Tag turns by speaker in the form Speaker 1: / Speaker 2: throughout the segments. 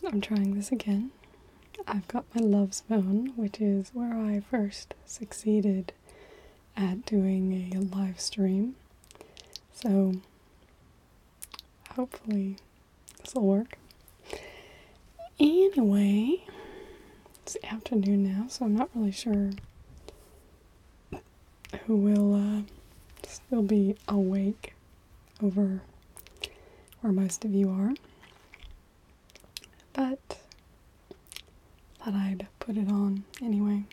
Speaker 1: I'm trying this again. I've got my Love's phone, which is where I first succeeded at doing a live stream. So hopefully this will work. Anyway, it's afternoon now, so I'm not really sure who will still be awake over where most of you are. But thought I'd put it on anyway.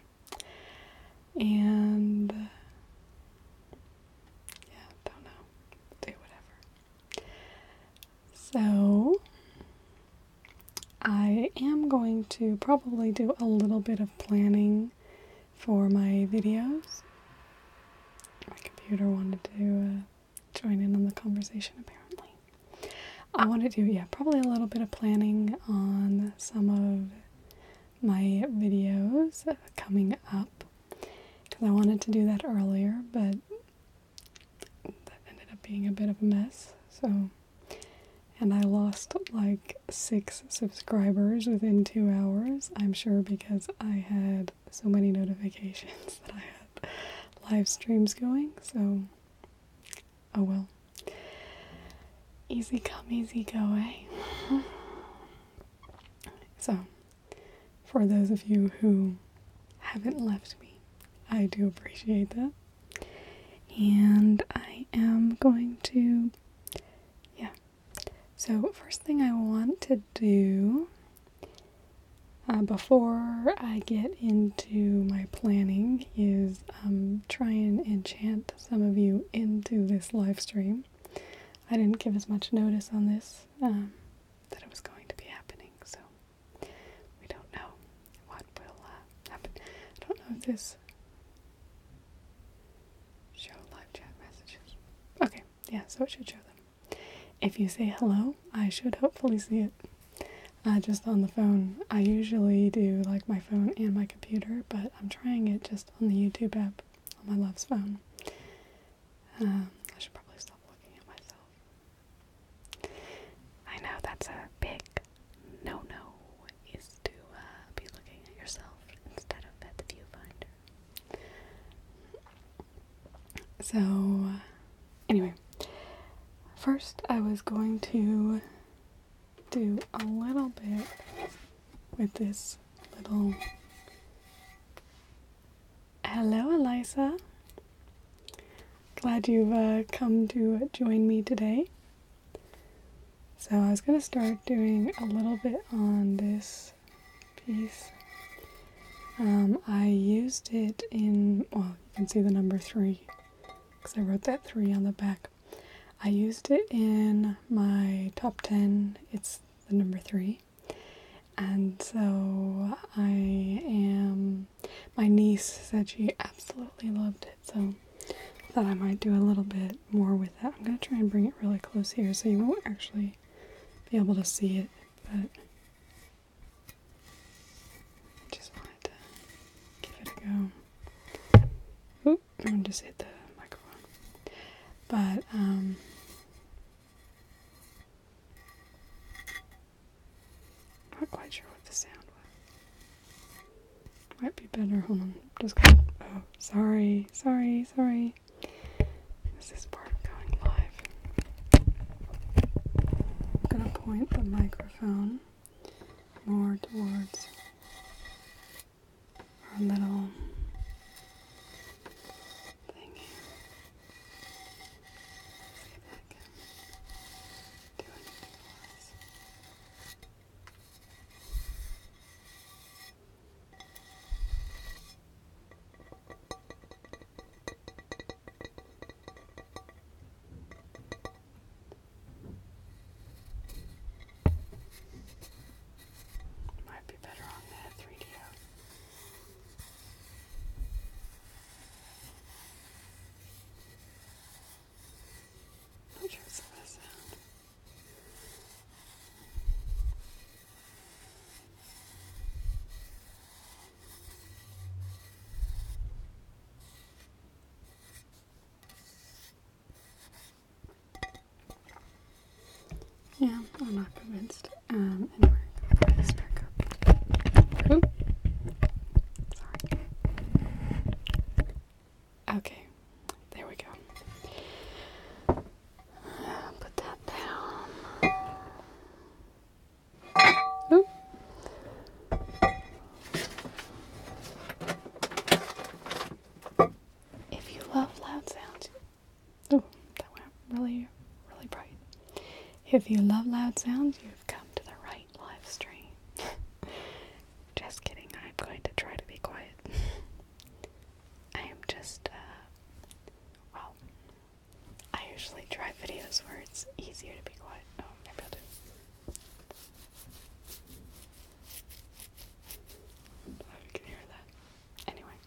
Speaker 1: And yeah, don't know. Do whatever. So I am going to probably do a little bit of planning for my videos. My computer wanted to join in on the conversation, apparently. I want to do, probably a little bit of planning on some of my videos coming up, because I wanted to do that earlier, but that ended up being a bit of a mess, and I lost like 6 subscribers within 2 hours, I'm sure because I had so many notifications that I had live streams going, so oh well. Easy come, easy go, eh? So, for those of you who haven't left me, I do appreciate that. And I am going to, So, first thing I want to do, before I get into my planning, is try and enchant some of you into this live stream. I didn't give as much notice on this, that it was going to be happening, so we don't know what will happen. I don't know if this show live chat messages. Okay, yeah, so it should show them. If you say hello, I should hopefully see it. Just on the phone. I usually do like my phone and my computer, but I'm trying it just on the YouTube app on my Love's phone. I should probably stop looking at myself. I know that's a big no-no, is to be looking at yourself instead of at the viewfinder. So, anyway, first I was going to do a little bit with this little... Hello, Elisa. Glad you've come to join me today. So I was going to start doing a little bit on this piece. I used it in, well, you can see the number 3, because I wrote that 3 on the back. I used it in my top 10, it's the number 3, and so my niece said she absolutely loved it, so I thought I might do a little bit more with that. I'm going to try and bring it really close here so you won't actually be able to see it, but I just wanted to give it a go. Oop, I just hit the microphone. But, not quite sure what the sound was. Might be better. Hold on. Just gonna. Oh, sorry. This is part of going live. I'm gonna point the microphone more towards our little thing here. See if that can do anything for us. Might be better on that 3D out. Not sure it's the best sound. Yeah, I'm not convinced. Anyway, If you love loud sounds, you've come to the right live stream. Just kidding, I'm going to try to be quiet. I am just, well, I usually try videos where it's easier to be quiet. Oh, maybe I'll do. I don't know if you can hear that. Anyway.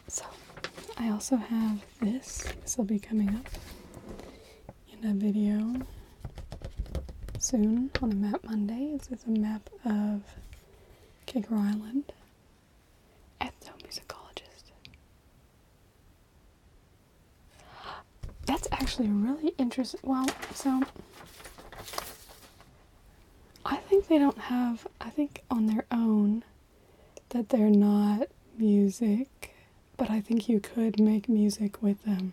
Speaker 1: So, I also have this. This will be coming up in a video soon on a map Monday. This is a map of Kicker Island. Ethnomusicologist. That's actually really interesting. Well, so I think they don't have, I think on their own that they're not music, but I think you could make music with them.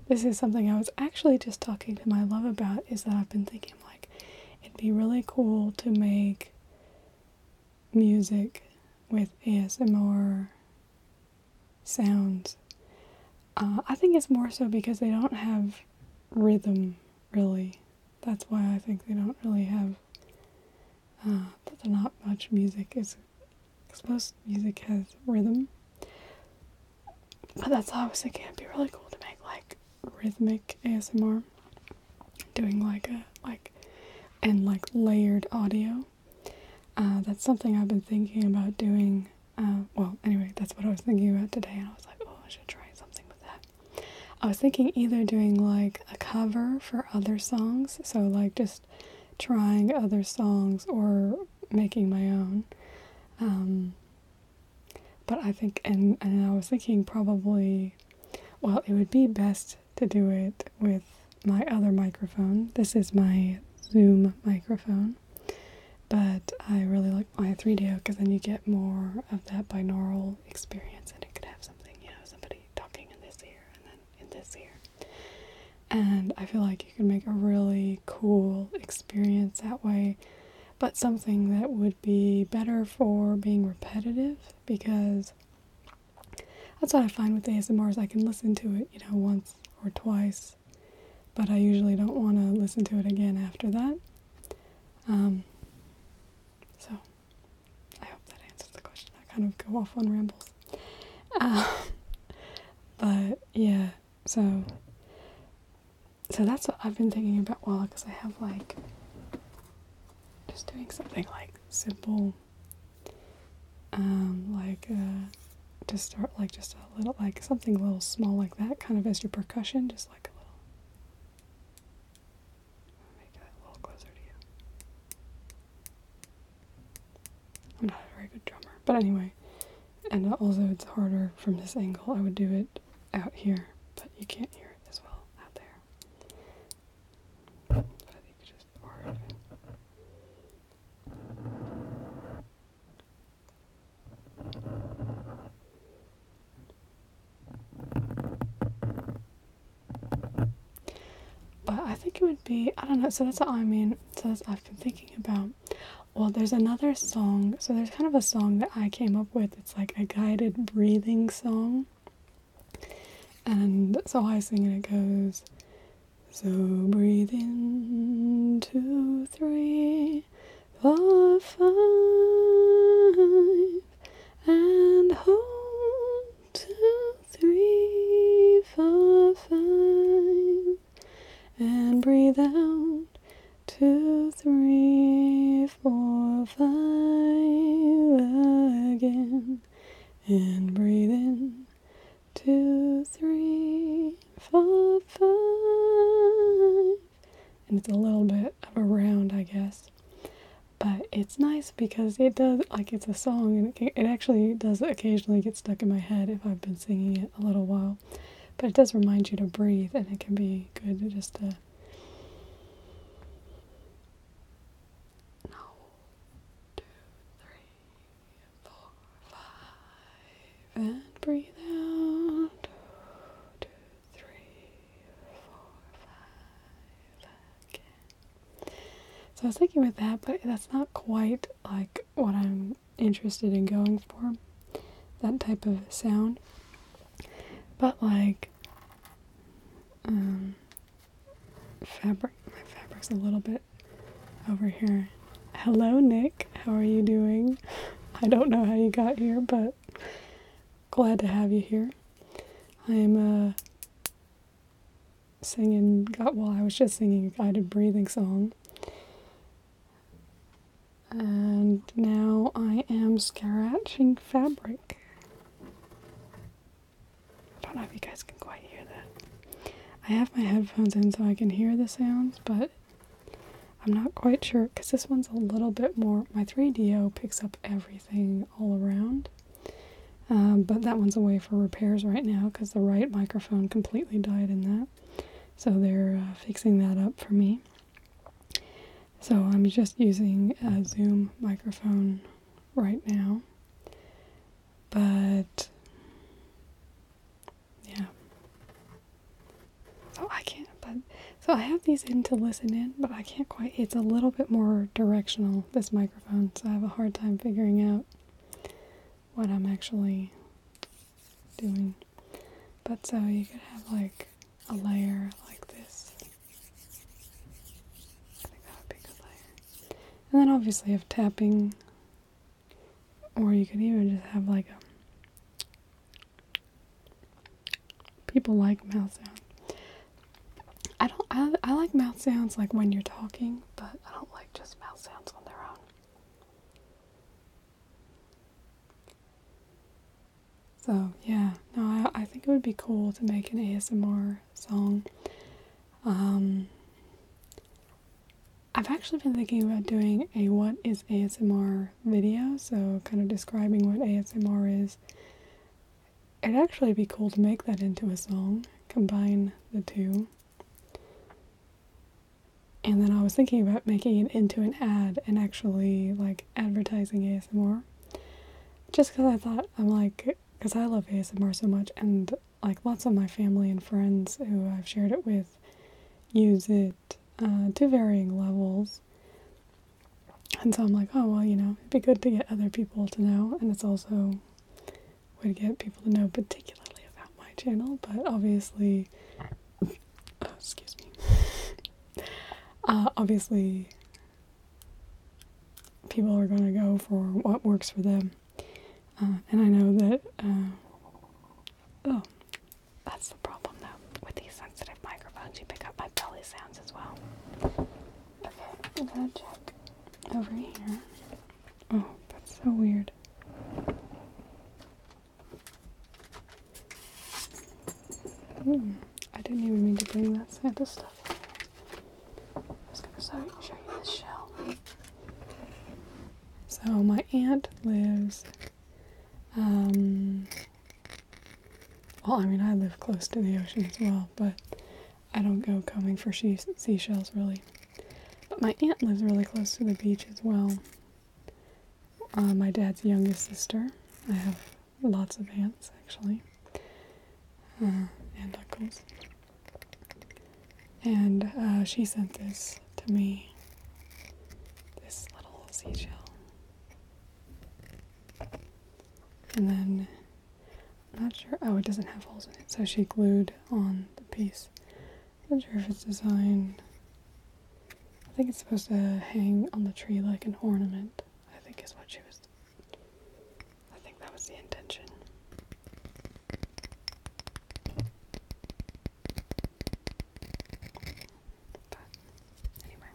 Speaker 1: This is something I was actually just talking to my love about, is that I've been thinking, like, it'd be really cool to make music with ASMR sounds. I think it's more so because they don't have rhythm, really. That's why I think they don't really have, that they're not much music. It's most music has rhythm. But that's how I was thinking it'd be really cool to make, like, rhythmic ASMR. Doing, layered audio. That's something I've been thinking about doing. Well, anyway, that's what I was thinking about today, and I was like, oh, I should try something with that. I was thinking either doing, like, a cover for other songs, so, like, just trying other songs or making my own. But I think, and I was thinking probably, well, it would be best to do it with my other microphone. This is my Zoom microphone, but I really like my 3DO because then you get more of that binaural experience, and it could have something, somebody talking in this ear and then in this ear. And I feel like you can make a really cool experience that way, but something that would be better for being repetitive, because that's what I find with ASMRs. I can listen to it, once or twice, but I usually don't want to listen to it again after that. So, I hope that answers the question. I kind of go off on rambles. But, yeah, so that's what I've been thinking about, because I have, just doing something, simple, just start, just a little, something a little small like that, kind of as your percussion, just a little, make that a little closer to you. I'm not a very good drummer, but anyway, and also it's harder from this angle. I would do it out here, but you can't hear it as well out there. But you could just part of it. But I think it would be, I don't know, so that's what I mean. So I've been thinking about, well, there's another song, so there's kind of a song that I came up with. It's like a guided breathing song. And so I sing and it goes, so breathe in, 2, 3, 4, 5, and hold, 2, 3, 4, 5, and breathe out, 2, 3, 4, 5, again, and breathe in, 2, 3, 4, 5, and it's a little bit of a round, I guess, but it's nice because it does, it's a song, and it actually does occasionally get stuck in my head if I've been singing it a little while, but it does remind you to breathe, and it can be good to just no, 2, 3, 4, 5, and breathe out, 2, 3, 4, 5, again. So I was thinking with that, but that's not quite like what I'm interested in going for, that type of sound. But like, fabric, my fabric's a little bit over here. Hello, Nick. How are you doing? I don't know how you got here, but glad to have you here. I'm I was just singing a guided breathing song. And now I am scratching fabric. I don't know if you guys can quite hear that. I have my headphones in so I can hear the sounds, but I'm not quite sure because this one's a little bit more, my 3DO picks up everything all around. But that one's away for repairs right now because the right microphone completely died in that. So they're fixing that up for me. So I'm just using a Zoom microphone right now. But yeah. So I have these in to listen in, but I can't quite, it's a little bit more directional, this microphone, so I have a hard time figuring out what I'm actually doing. But so you could have like a layer like this. I think that would be a good layer. And then obviously have tapping, or you could even just have like people like mouth sounds. I like mouth sounds like when you're talking, but I don't like just mouth sounds on their own. So yeah, no, I think it would be cool to make an ASMR song. I've actually been thinking about doing a what is ASMR video, so kind of describing what ASMR is. It'd actually be cool to make that into a song, combine the two. And then I was thinking about making it into an ad and actually like advertising ASMR. Just because I thought, because I love ASMR so much, and like lots of my family and friends who I've shared it with use it to varying levels. And so I'm like, oh, well, it'd be good to get other people to know, and it's also a way to get people to know particularly about my channel, but obviously, excuse me. Obviously, people are going to go for what works for them. And I know that, that's the problem though. With these sensitive microphones, you pick up my belly sounds as well. Okay, I'm going to check over here. Oh, that's so weird. I didn't even mean to bring that Santa stuff in. I was going to show you this shell. So my aunt lives, I live close to the ocean as well, but I don't go combing for seashells really. But my aunt lives really close to the beach as well. My dad's youngest sister. I have lots of aunts actually, and uncles. And she sent this to me, this little seashell. And then, I'm not sure, it doesn't have holes in it, so she glued on the piece. I'm not sure if it's designed, I think it's supposed to hang on the tree like an ornament, I think is what I think that was the intention. But, anyway.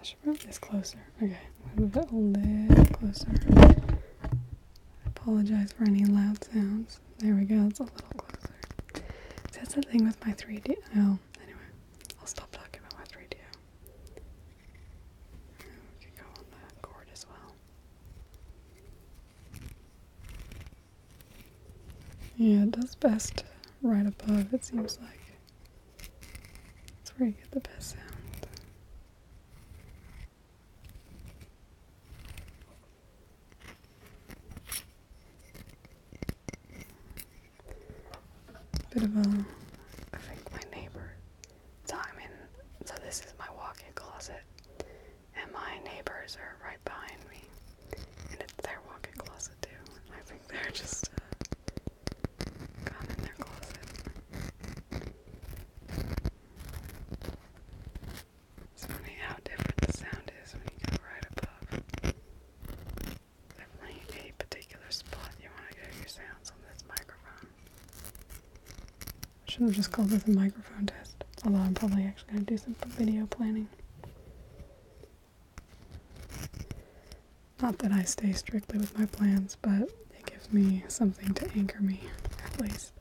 Speaker 1: I should move this closer. Okay, move it a little closer. I apologize for any loud sounds. There we go, it's a little closer. See, that's the thing with my 3D. Oh, anyway, I'll stop talking about my 3DO. Yeah, it does best right above, it seems like. That's where you get the best sound. Bit of a, I think my neighbor, so this is my walk-in closet, and my neighbors are right behind me, and it's their walk-in closet too. I think they're just gone in their closet. It's funny how different the sound is when you go right above. Definitely a particular spot you want to get your sounds on this microphone. Should have just called this a microphone test, although I'm probably actually going to do some video planning. Not that I stay strictly with my plans, but it gives me something to anchor me, at least.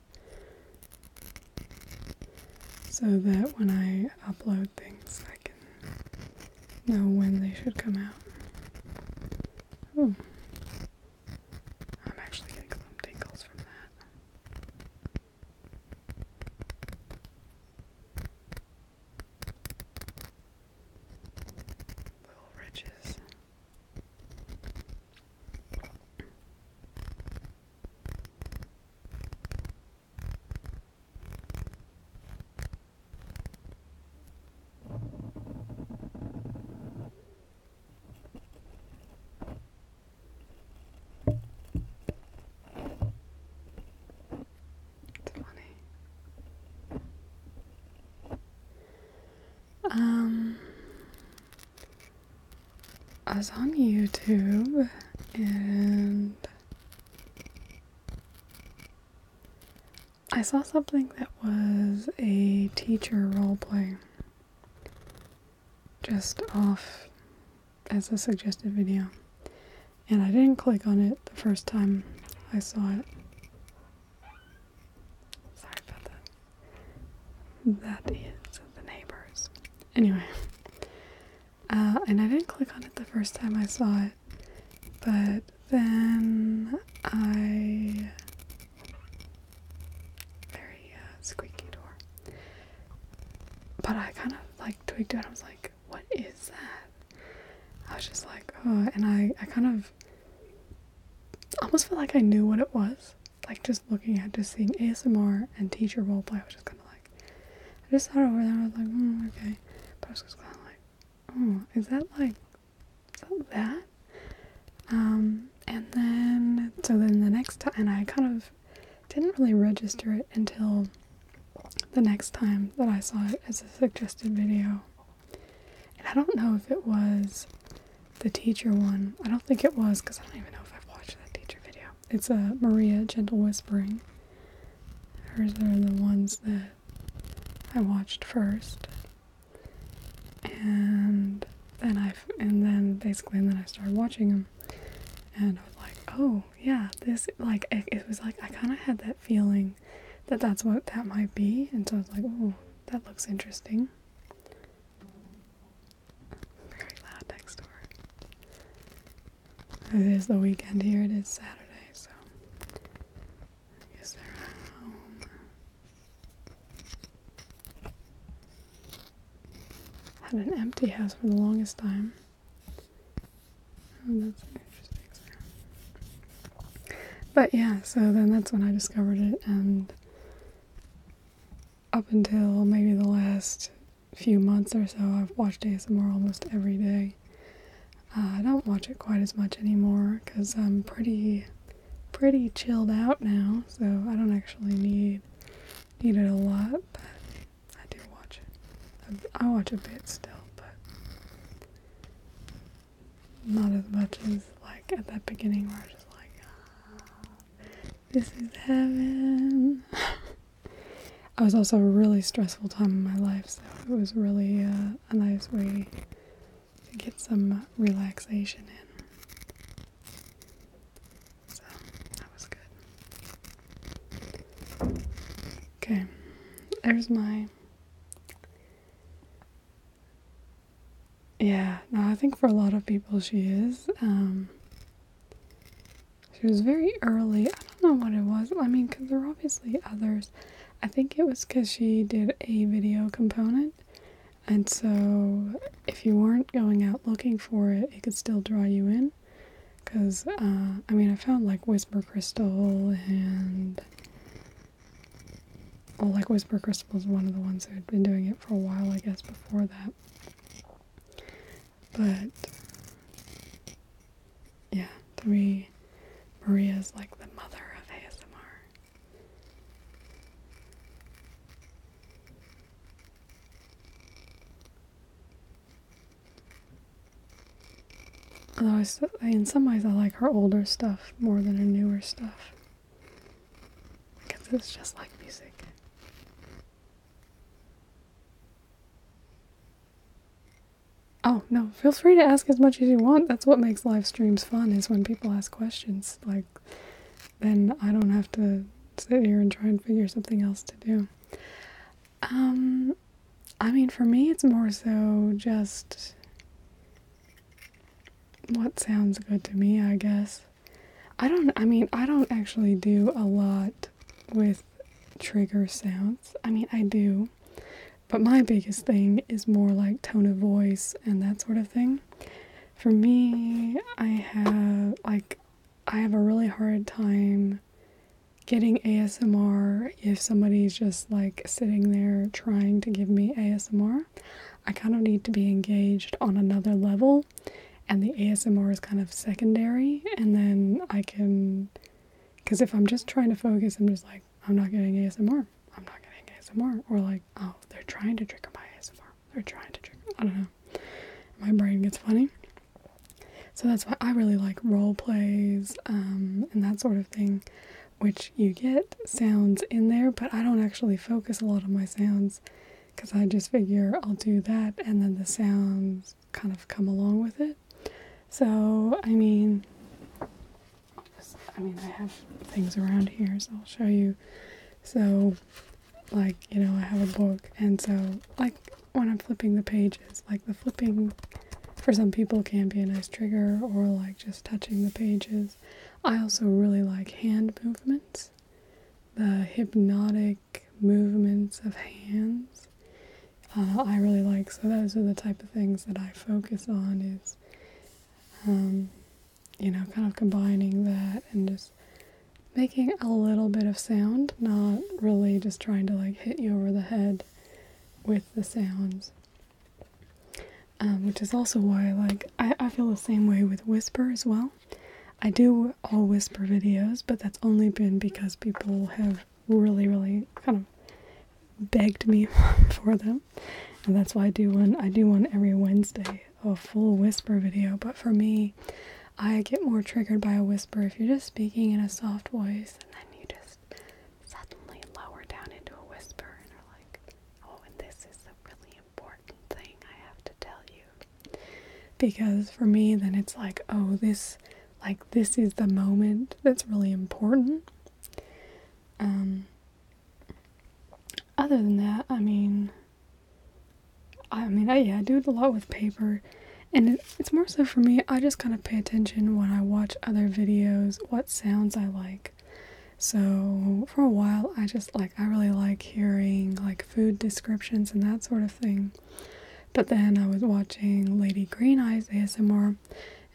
Speaker 1: So that when I upload things, I can know when they should come out. Ooh. I'm actually getting some tingles from that. Little ridges. It's funny. I was on YouTube and I saw something that was a teacher roleplay just off as a suggested video, and I didn't click on it the first time I saw it. Sorry about that. That is the neighbors. Anyway, and I didn't click on it the first time I saw it, but then very squeaky door. But I kind of like tweaked it. I was like, what is that? I was just like, oh, and I kind of almost felt like I knew what it was. Like just looking at, just seeing ASMR and teacher roleplay, I was just kind of like, I just thought over there, I was like, okay. But I was just kind of like, oh, is that that? And then, so then the next time, and I kind of didn't really register it until the next time that I saw it as a suggested video. And I don't know if it was the teacher one. I don't think it was, because I don't even know if I've watched that teacher video. It's Maria Gentle Whispering. Hers are the ones that I watched first. And then I started watching them, and I was like, oh yeah, this, like, it was like I kind of had that feeling that that's what that might be, and so I was like, oh, that looks interesting. Very loud next door. It is the weekend here. It is Saturday, so I guess they're at home. Had an empty house for the longest time. Oh, that's an interesting sound. But yeah, so then that's when I discovered it, and up until maybe the last few months or so, I've watched ASMR almost every day. I don't watch it quite as much anymore because I'm pretty chilled out now, so I don't actually need it a lot, but I do watch it. I watch a bit still, but not as much as like at that beginning where I was just like, this is heaven. I was also a really stressful time in my life, so it was really a nice way to get some relaxation in. So that was good. Okay, there's my... Yeah, no, I think for a lot of people she is. She was very early. I don't know what it was. I mean, because there are obviously others. I think it was because she did a video component. And so if you weren't going out looking for it, it could still draw you in. Because, I mean, I found like Whisper Crystal and... Well, like Whisper Crystal was one of the ones who had been doing it for a while, I guess, before that. But, yeah, to me, Maria's like the mother of ASMR. Although in some ways I like her older stuff more than her newer stuff. Because it's just like music. Oh, no, feel free to ask as much as you want. That's what makes live streams fun, is when people ask questions. Like, then I don't have to sit here and try and figure something else to do. I mean, for me, it's more so just what sounds good to me, I guess. I don't actually do a lot with trigger sounds. I mean, I do. But my biggest thing is more like tone of voice and that sort of thing. For me, I have a really hard time getting ASMR if somebody's just like sitting there trying to give me ASMR. I kind of need to be engaged on another level, and the ASMR is kind of secondary, and then I can, because if I'm just trying to focus, I'm just like, I'm not getting ASMR. I'm not getting ASMR. Or like, oh, they're trying to trigger my ASMR. They're trying to trigger, I don't know. My brain gets funny. So that's why I really like role plays and that sort of thing, which you get sounds in there, but I don't actually focus a lot on my sounds because I just figure I'll do that and then the sounds kind of come along with it. So, I mean, I have things around here, so I'll show you. So, like, you know, I have a book, and so, like, when I'm flipping the pages, like, the flipping for some people can be a nice trigger, or like just touching the pages. I also really like hand movements, the hypnotic movements of hands. I really like, so those are the type of things that I focus on, is, you know, kind of combining that and just making a little bit of sound, not really just trying to like hit you over the head with the sounds. Which is also why, like, I feel the same way with whisper as well. I do all whisper videos, but that's only been because people have really, really kind of begged me for them. And that's why I do one every Wednesday, a full whisper video. But for me, I get more triggered by a whisper if you're just speaking in a soft voice, and then you just suddenly lower down into a whisper, and are like, oh, and this is a really important thing I have to tell you. Because for me, then it's like, oh, this is the moment that's really important. Other than that, I do it a lot with paper, and it's more so for me, I just kind of pay attention when I watch other videos, what sounds I like. So for a while, I really like hearing like food descriptions and that sort of thing. But then I was watching Lady Green Eyes ASMR,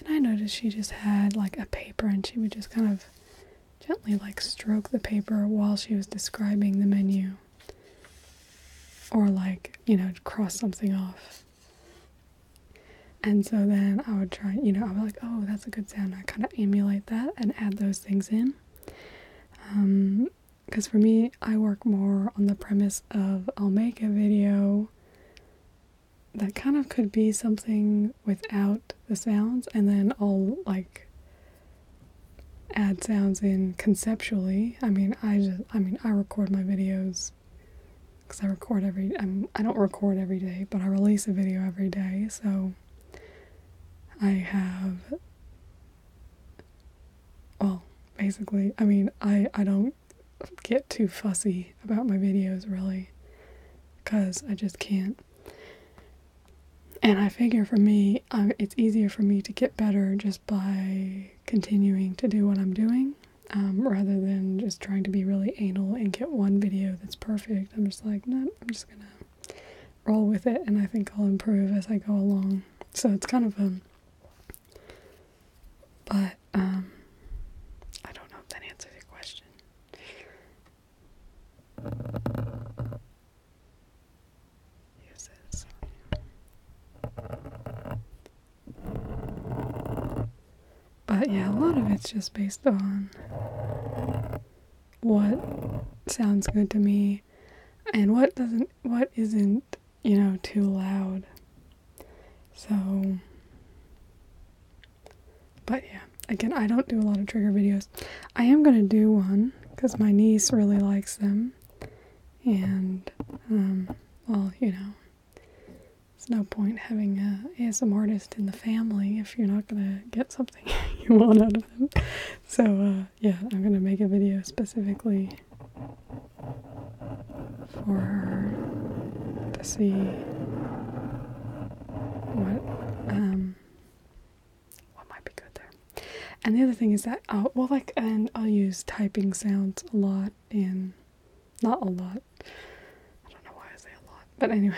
Speaker 1: and I noticed she just had like a paper, and she would just kind of gently like stroke the paper while she was describing the menu. Or like, you know, cross something off. And so then I would try, you know, I was like, oh, that's a good sound. I kind of emulate that and add those things in. Because for me, I work more on the premise of I'll make a video that kind of could be something without the sounds, and then I'll like add sounds in conceptually. I record my videos because I don't record every day, but I release a video every day, so I have, well, basically, I don't get too fussy about my videos, really, because I just can't. And I figure for me, it's easier for me to get better just by continuing to do what I'm doing. rather than just trying to be really anal and get one video that's perfect. I'm just like, no, I'm just gonna roll with it, and I think I'll improve as I go along. So it's kind of but I don't know if that answers your question. Uses. But yeah, a lot of it's just based on what sounds good to me and what isn't, too loud. So, but yeah, again, I don't do a lot of trigger videos. I am going to do one because my niece really likes them. And, well, there's no point having a ASMR artist in the family if you're not going to get something you want out of them. So, yeah, I'm going to make a video specifically for her to see what might be good there. And the other thing is that, and I'll use typing sounds a lot not a lot. I don't know why I say a lot. But anyway,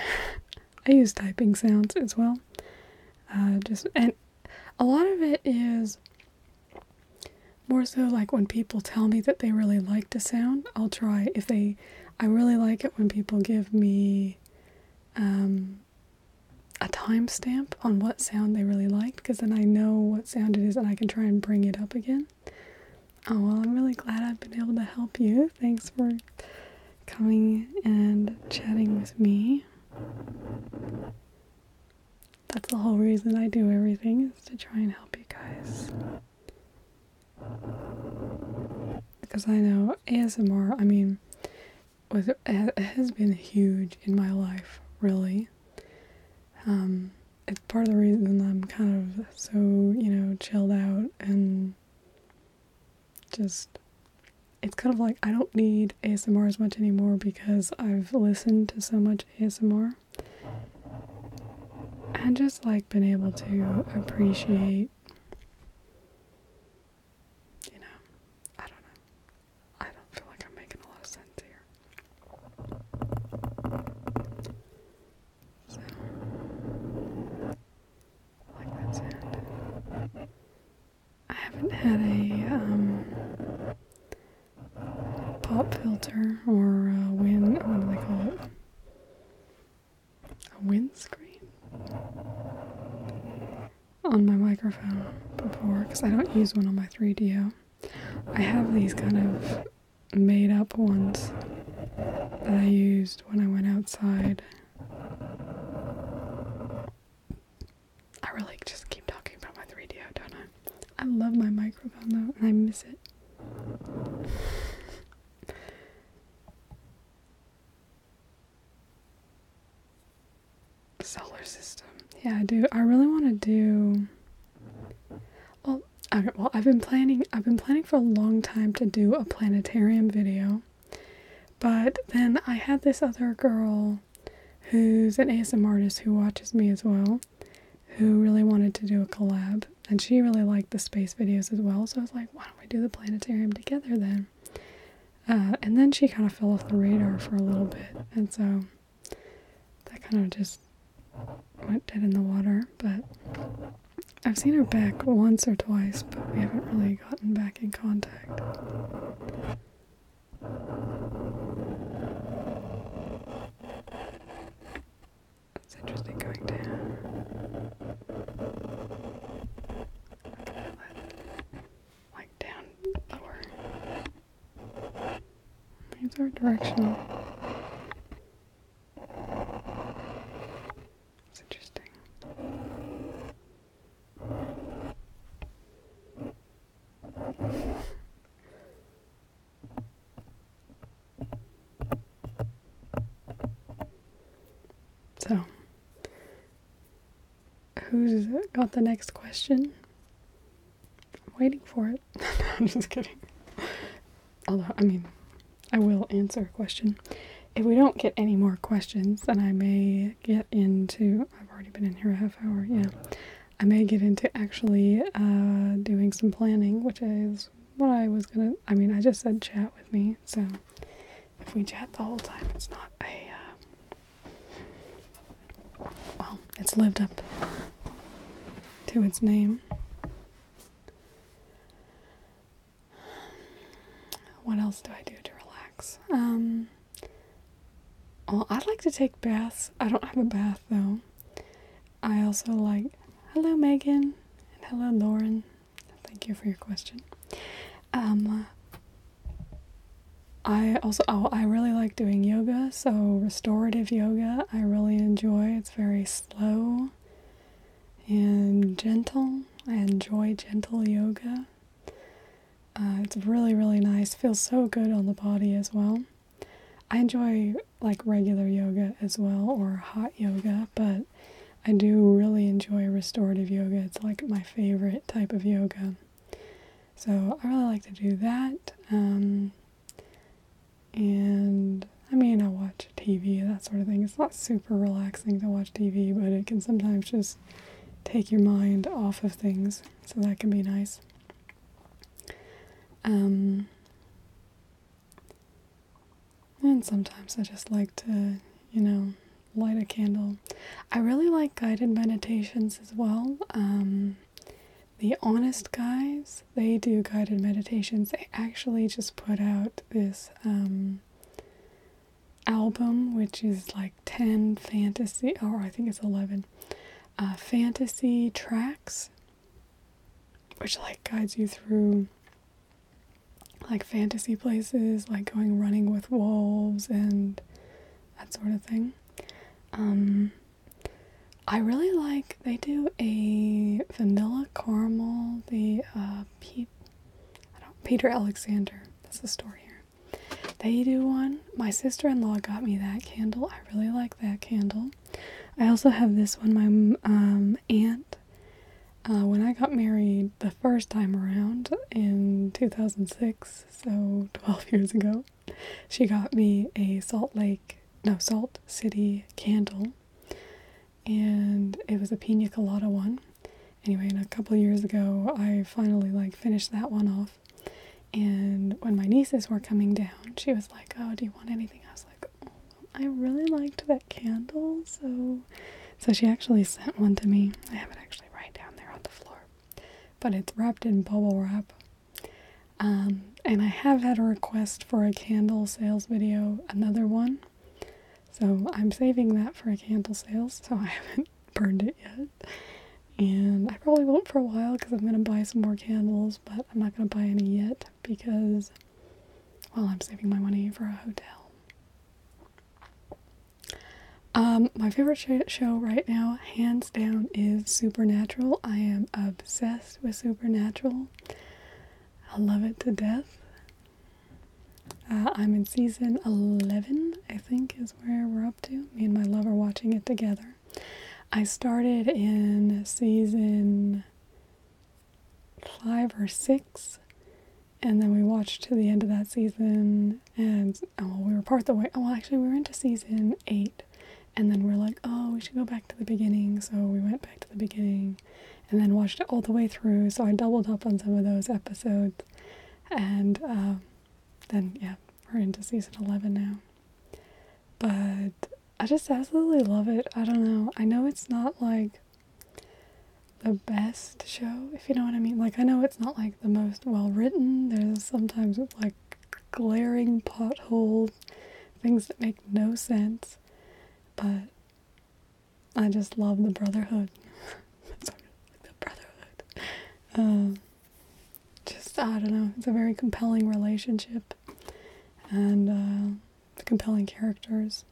Speaker 1: I use typing sounds as well. And a lot of it is more so like when people tell me that they really like the sound, I'll try. I really like it when people give me a timestamp on what sound they really liked, because then I know what sound it is and I can try and bring it up again. Oh, well, I'm really glad I've been able to help you. Thanks for coming and chatting with me. That's the whole reason I do everything, is to try and help you guys. Because I know ASMR, it has been huge in my life, really. It's part of the reason I'm kind of so, chilled out, and just, it's kind of like I don't need ASMR as much anymore because I've listened to so much ASMR. And just like been able to appreciate, I don't know. I don't feel like I'm making a lot of sense here. So, I like that sound. I haven't had a pop filter or a what do they call it? A windscreen on my microphone before, because I don't use one on my 3DO. I have these kind of made up ones that I used when I went outside. I really just keep talking about my 3DO, don't I? I love my microphone though, and I miss it. Solar system. Yeah, I do. I really want to do. Well, I've been planning for a long time to do a planetarium video, but then I had this other girl who's an ASMR artist who watches me as well, who really wanted to do a collab, and she really liked the space videos as well. So I was like, why don't we do the planetarium together then? And then she kind of fell off the radar for a little bit, and so that kind of just went dead in the water. But I've seen her back once or twice, but we haven't really gotten back in contact. It's interesting going down. Like down lower. These are directional. It's interesting. So, who's got the next question? I'm waiting for it. No, I'm just kidding. Although, I will answer a question. If we don't get any more questions, then I may get into, I've already been in here a half hour, yeah. I may get into actually doing some planning, which is what I was gonna, I mean, I just said chat with me, so if we chat the whole time, it's not a, well, it's lived up to its name. What else do I do to relax? Well, I like to take baths. I don't have a bath, though. I also like, hello, Megan, and hello, Lauren. Thank you for your question. I really like doing yoga, so restorative yoga I really enjoy. It's very slow and gentle. I enjoy gentle yoga. It's really, really nice. Feels so good on the body as well. I enjoy like regular yoga as well, or hot yoga, but I do really enjoy restorative yoga. It's like my favorite type of yoga. So I really like to do that. And I mean, I watch TV, that sort of thing. It's not super relaxing to watch TV, but it can sometimes just take your mind off of things. So that can be nice. And sometimes I just like to, light a candle. I really like guided meditations as well. The Honest Guys, they do guided meditations. They actually just put out this album, which is like 10 fantasy, or I think it's 11, fantasy tracks, which like guides you through like fantasy places, like going running with wolves and that sort of thing. I really like, they do a vanilla caramel, Peter Alexander, that's the store here. They do one. My sister-in-law got me that candle. I really like that candle. I also have this one, my aunt, when I got married the first time around in 2006, so 12 years ago, she got me a Salt City candle, and it was a pina colada one. Anyway, and a couple of years ago, I finally finished that one off, and when my nieces were coming down, she was like, oh, do you want anything? I was like, oh, I really liked that candle, so she actually sent one to me. I have it actually right down there on the floor, but it's wrapped in bubble wrap. And I have had a request for a candle sales video, another one, so I'm saving that for a candle sales, so I haven't burned it yet. And I probably won't for a while because I'm going to buy some more candles, but I'm not going to buy any yet because, well, I'm saving my money for a hotel. My favorite show right now, hands down, is Supernatural. I am obsessed with Supernatural. I love it to death. I'm in season 11, I think is where we're up to. Me and my love are watching it together. I started in season 5 or 6, and then we watched to the end of that season, and we were part of the way. Oh, actually, we were into season 8, and then we're like, oh, we should go back to the beginning, so we went back to the beginning, and then watched it all the way through, so I doubled up on some of those episodes, and then, yeah, we're into season 11 now. But I just absolutely love it. I don't know. I know it's not like the best show, if you know what I mean. Like, I know it's not like the most well written. There's sometimes like glaring plot holes, things that make no sense. But I just love the brotherhood. The brotherhood. I don't know. It's a very compelling relationship. And compelling characters.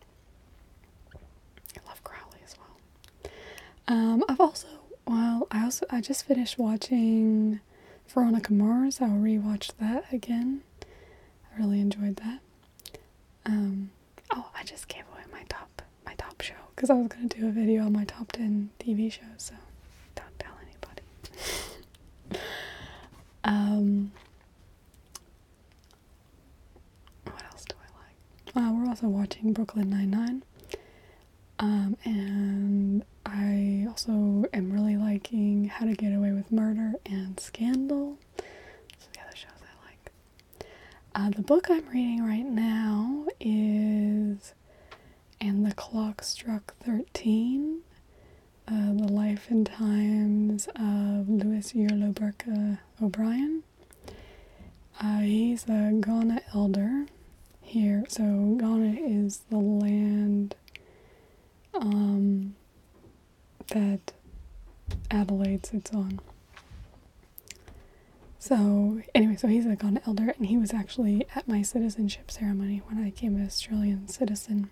Speaker 1: I love Crowley as well. I just finished watching Veronica Mars. I'll rewatch that again. I really enjoyed that. I just gave away my top show because I was going to do a video on my top 10 TV shows, so don't tell anybody. What else do I like? We're also watching Brooklyn Nine-Nine. And I also am really liking How to Get Away with Murder and Scandal. Those are the other shows I The book I'm reading right now is And the Clock Struck 13, The Life and Times of Louis Yerlo Burke O'Brien. He's a Ghana elder here. So Ghana is the land that Adelaide sits on. So anyway, so he's a Ghana elder, and he was actually at my citizenship ceremony when I became an Australian citizen.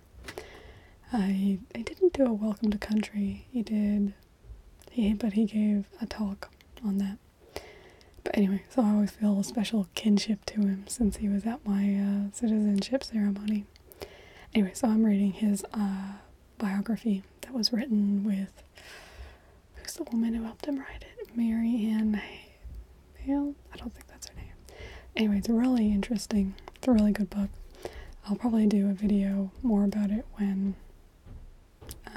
Speaker 1: I didn't do a welcome to country. But he gave a talk on that. But anyway, so I always feel a special kinship to him since he was at my citizenship ceremony. Anyway, so I'm reading his biography that was written with, who's the woman who helped him write it? Mary Ann Hale? I don't think that's her name. Anyway, it's really interesting. It's a really good book. I'll probably do a video more about it when the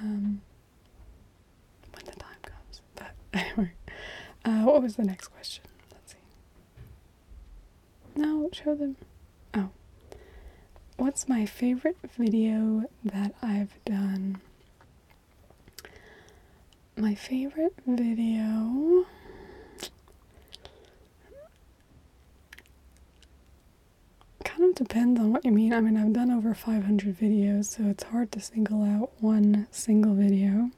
Speaker 1: time comes. But anyway, what was the next question? Let's see. No, show them. Oh. What's my favorite video that I've done? My favorite video... kind of depends on what you mean. I mean, I've done over 500 videos, so it's hard to single out one single video.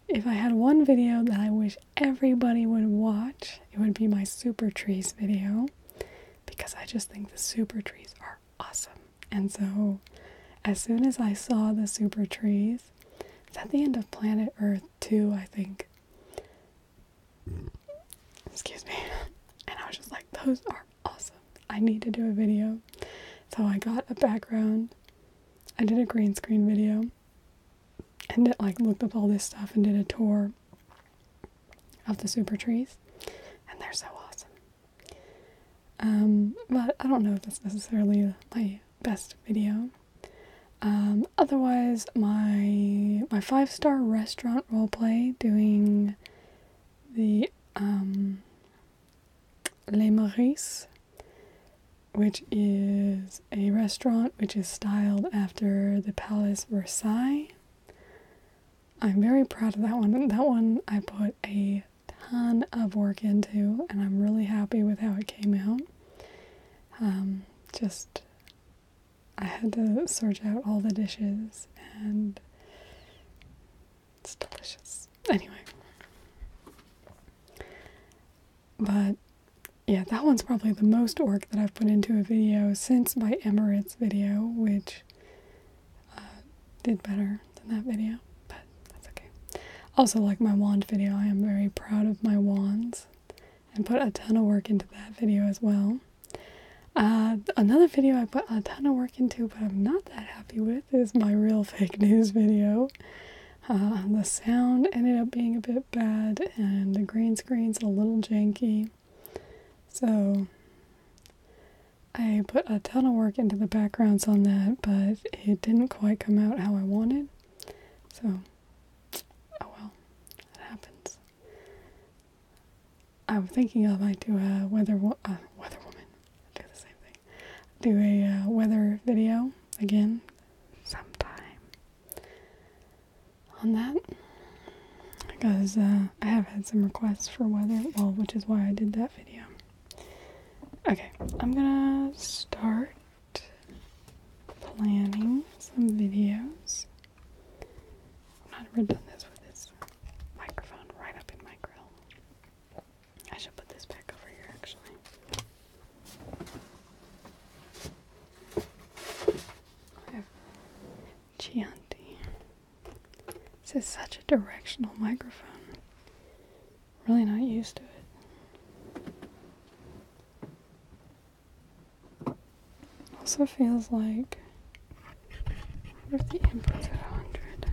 Speaker 1: If I had one video that I wish everybody would watch, it would be my super trees video, because I just think the super trees are awesome. And so, as soon as I saw the super trees, it's at the end of Planet Earth 2, I think. Excuse me. And I was just like, those are awesome. I need to do a video. So I got a background. I did a green screen video. And looked up all this stuff and did a tour of the super trees. And they're so awesome. But I don't know if that's necessarily my best video. Otherwise, my 5-star restaurant roleplay doing the Les Maurices, which is a restaurant which is styled after the Palace Versailles. I'm very proud of that one. That one I put a ton of work into, and I'm really happy with how it came out. I had to search out all the dishes, and it's delicious. Anyway. But yeah, that one's probably the most work that I've put into a video since my Emirates video, which did better than that video, but that's okay. Also, like my wand video, I am very proud of my wands and put a ton of work into that video as well. Another video I put a ton of work into, but I'm not that happy with, is my real fake news video. The sound ended up being a bit bad, and the green screen's a little janky. So I put a ton of work into the backgrounds on that, but it didn't quite come out how I wanted. So, oh well, it happens. I'm thinking I might do a weather woman. Do the same thing. Do a weather video again sometime on that, because I have had some requests for weather, well, which is why I did that video. Okay, I'm gonna start planning some videos. I've not ever done this with this microphone right up in my grill. I should put this back over here, actually. I have Chianti. This is such a directional microphone. Really not used to it. Also feels like, what if the input's at 100?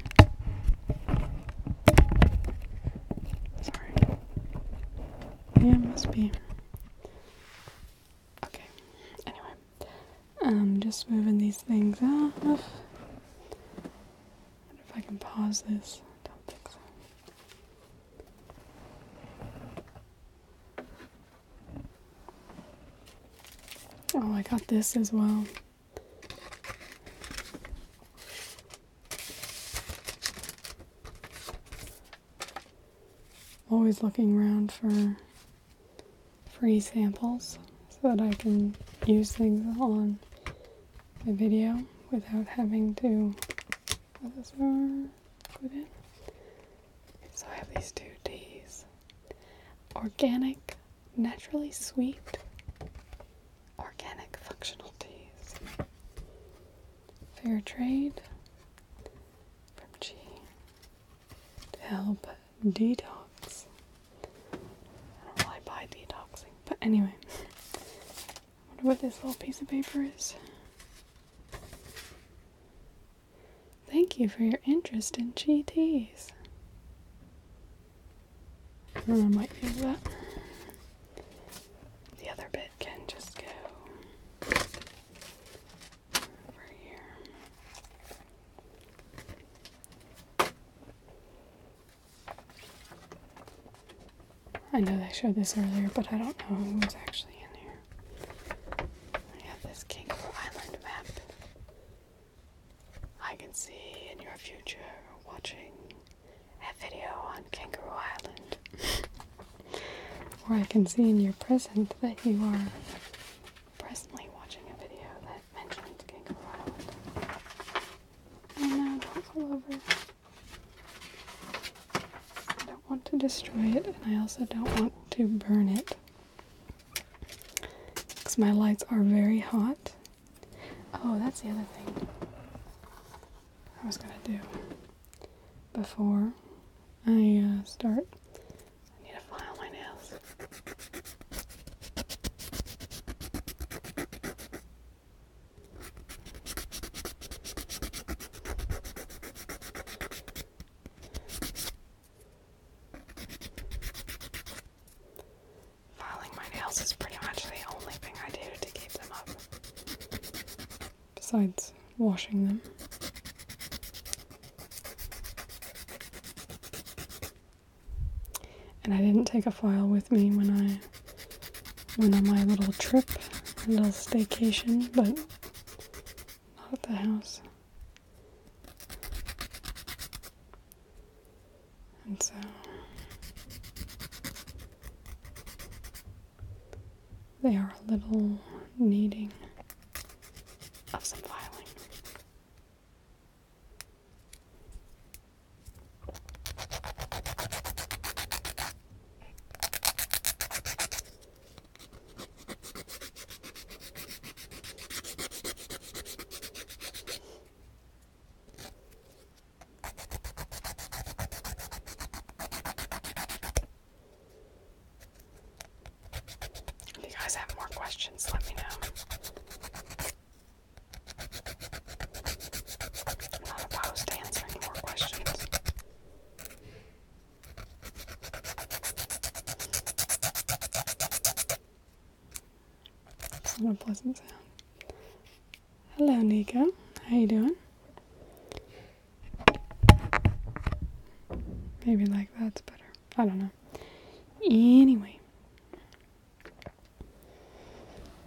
Speaker 1: Sorry. Yeah, it must be. Okay. Anyway. I'm just moving these things off. I wonder if I can pause this. Don't think so. Oh, I got this as well. Always looking around for free samples so that I can use things on a video without having to put in. So I have these two teas. Organic, naturally sweet, organic functional teas. Fair trade from G to help detox. I don't really buy detoxing, but anyway. I wonder what this little piece of paper is. Thank you for your interest in GTs. I might use that. The other bit can just go over here. I know they showed this earlier, but I don't know who was actually in here. I have this Kangaroo Island map. I can see in your future watching a video on Kangaroo Island. Or I can see in your present that you are presently watching a video that mentions Kangaroo Island. Oh no, don't fall over. I don't want to destroy it, and I also don't want to burn it. Because my lights are very hot. Oh, that's the other thing I was gonna do before I start. I need to file my nails. Filing my nails is pretty much the only thing I do to keep them up, besides washing them. And I didn't take a file with me when I went on my little trip, a little staycation, but not at the house. And so they are a little needing of some filing. If you guys have more questions, let me know. I'm not opposed to answering more questions. It's not a pleasant sound. Hello, Nico. How you doing? Maybe like that's better. I don't know. Anyway.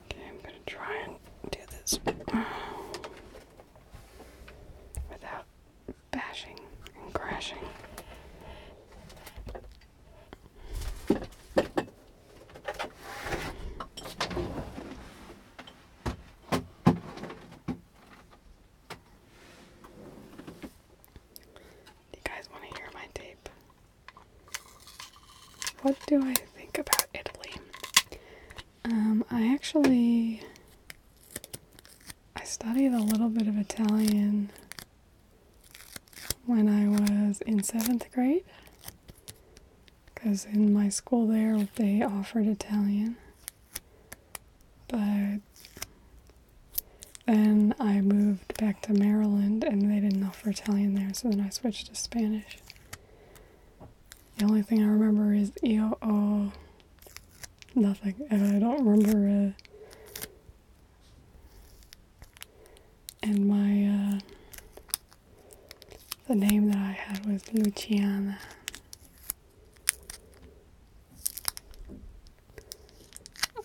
Speaker 1: Okay, I'm gonna try and do this without bashing and crashing. What do I think about Italy? I studied a little bit of Italian when I was in 7th grade, because in my school there they offered Italian, but then I moved back to Maryland and they didn't offer Italian there, so then I switched to Spanish. The only thing I remember is io o nothing, and I don't remember and my the name that I had was Luciana.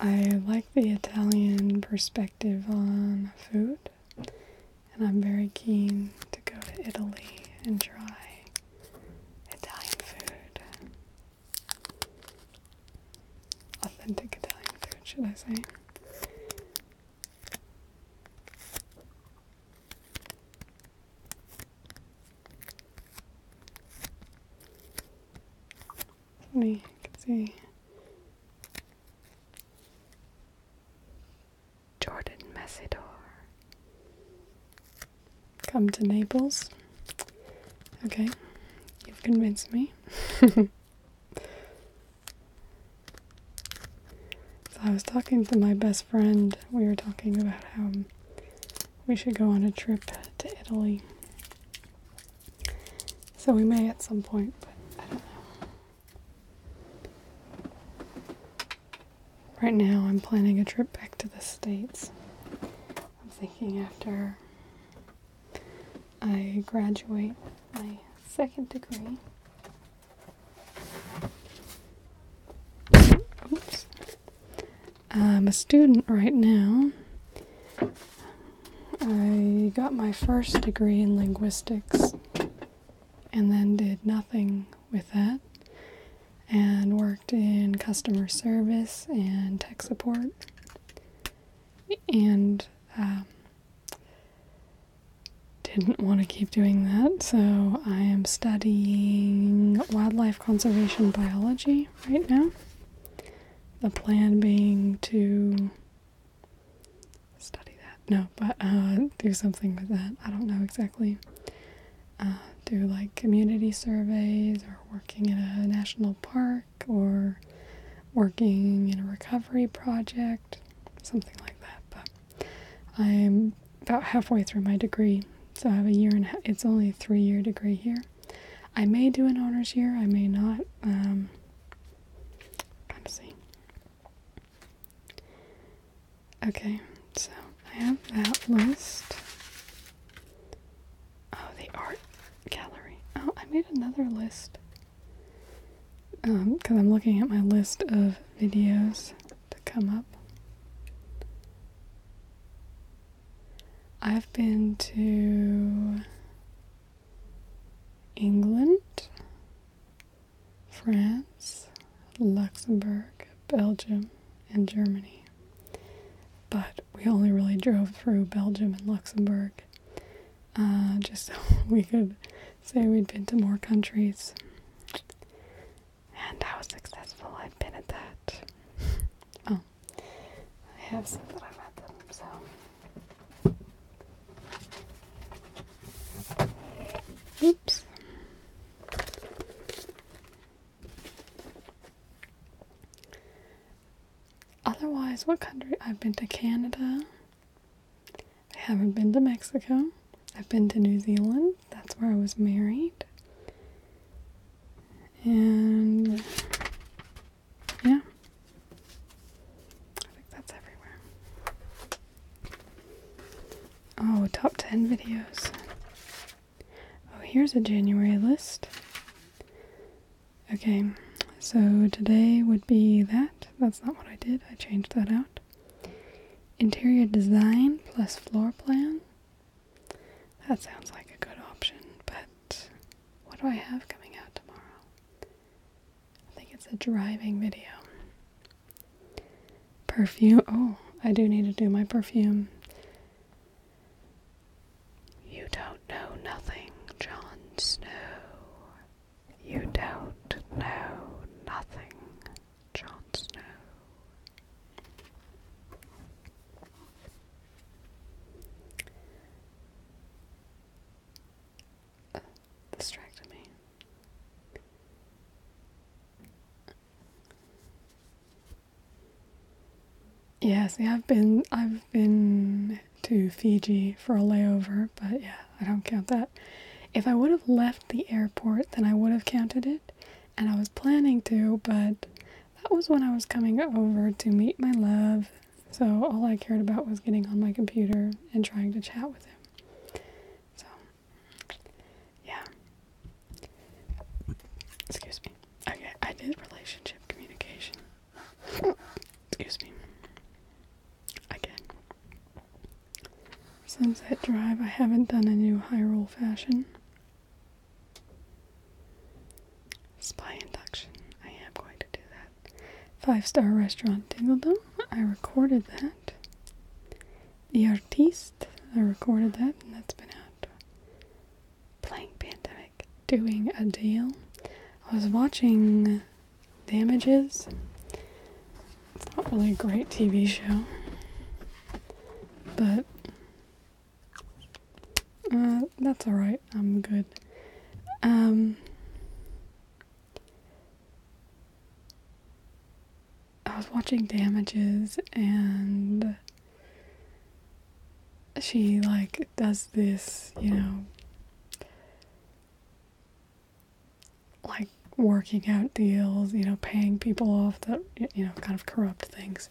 Speaker 1: I like the Italian perspective on food, and I'm very keen to go to Italy and try Italian food. Authentic Italian food, should I say. You can see Jordan Messidor. Come to Naples. Okay, you've convinced me. So I was talking to my best friend. We were talking about how we should go on a trip to Italy. So we may at some point, but I don't know. Right now I'm planning a trip back to the States. I'm thinking after I graduate my second degree. Oops. I'm a student right now. I got my first degree in linguistics and then did nothing with that and worked in customer service and tech support and didn't want to keep doing that, so I am studying wildlife conservation biology right now. The plan being to study that. No, but do something with that. I don't know exactly. Do like community surveys or working in a national park or working in a recovery project, something like that. But I'm about halfway through my degree. So I have a year and a half. It's only a 3-year degree here. I may do an honors year. I may not. Kind of see. Okay, so I have that list. Oh, the art gallery. Oh, I made another list. Because I'm looking at my list of videos to come up. I've been to England, France, Luxembourg, Belgium, and Germany. But we only really drove through Belgium and Luxembourg, just so we could say we'd been to more countries. And how successful I've been at that. Oh, I have said that I've had them, so... Oops. Otherwise, what country? I've been to Canada. I haven't been to Mexico. I've been to New Zealand. That's where I was married. And yeah. I think that's everywhere. Oh, top 10 videos. Here's a January list. Okay, so today would be that. That's not what I did. I changed that out. Interior design plus floor plan. That sounds like a good option, but what do I have coming out tomorrow? I think it's a driving video. Perfume. Oh, I do need to do my perfume. You don't know nothing. Jon Snow. You don't know nothing, Jon Snow. Distracted me. Yeah, see, I've been to Fiji for a layover, but yeah, I don't count that. If I would have left the airport, then I would have counted it, and I was planning to, but that was when I was coming over to meet my love, so all I cared about was getting on my computer and trying to chat with him. So, yeah. Excuse me. Okay, I did relationship communication. Excuse me. Sunset Drive. I haven't done a new high roll fashion. Spy induction. I am going to do that. 5-star restaurant Tingledom. I recorded that. The Artiste. I recorded that, and that's been out. Playing Pandemic. Doing a deal. I was watching Damages. It's not really a great TV show, but that's alright. I'm good. I was watching Damages, and she does this, working out deals, paying people off that, kind of corrupt things.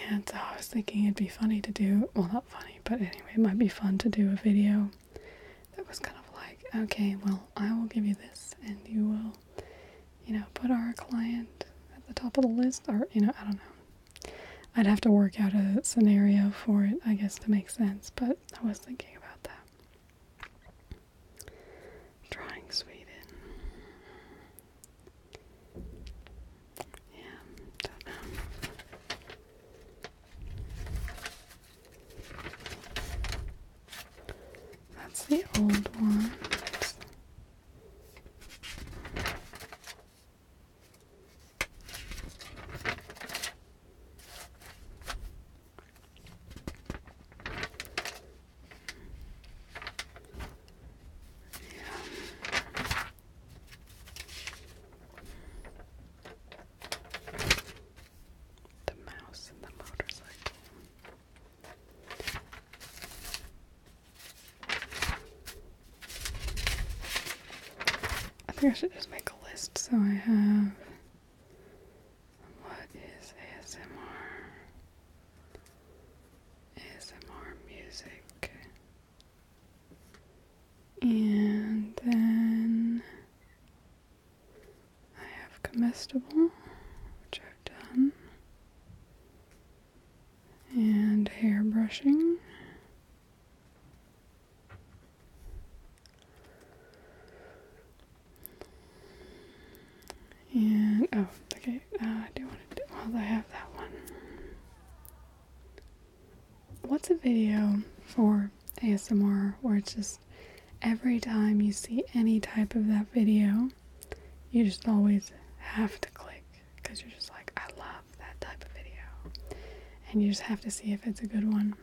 Speaker 1: And so I was thinking it'd be funny to do, well, not funny, but anyway, it might be fun to do a video that was kind of like, okay, well, I will give you this, and you will, put our client at the top of the list, or, I don't know. I'd have to work out a scenario for it, I guess, to make sense, but I was thinking about that. Drawing Sweden. The old one. The mouse and the motorcycle. I think I should just make a list so I have what is ASMR music, and then I have comestible, which I've done, and hair brushing. And, okay, I do want to do, well, I have that one. What's a video for ASMR where it's just every time you see any type of that video, you just always have to click, because you're just like, I love that type of video. And you just have to see if it's a good one.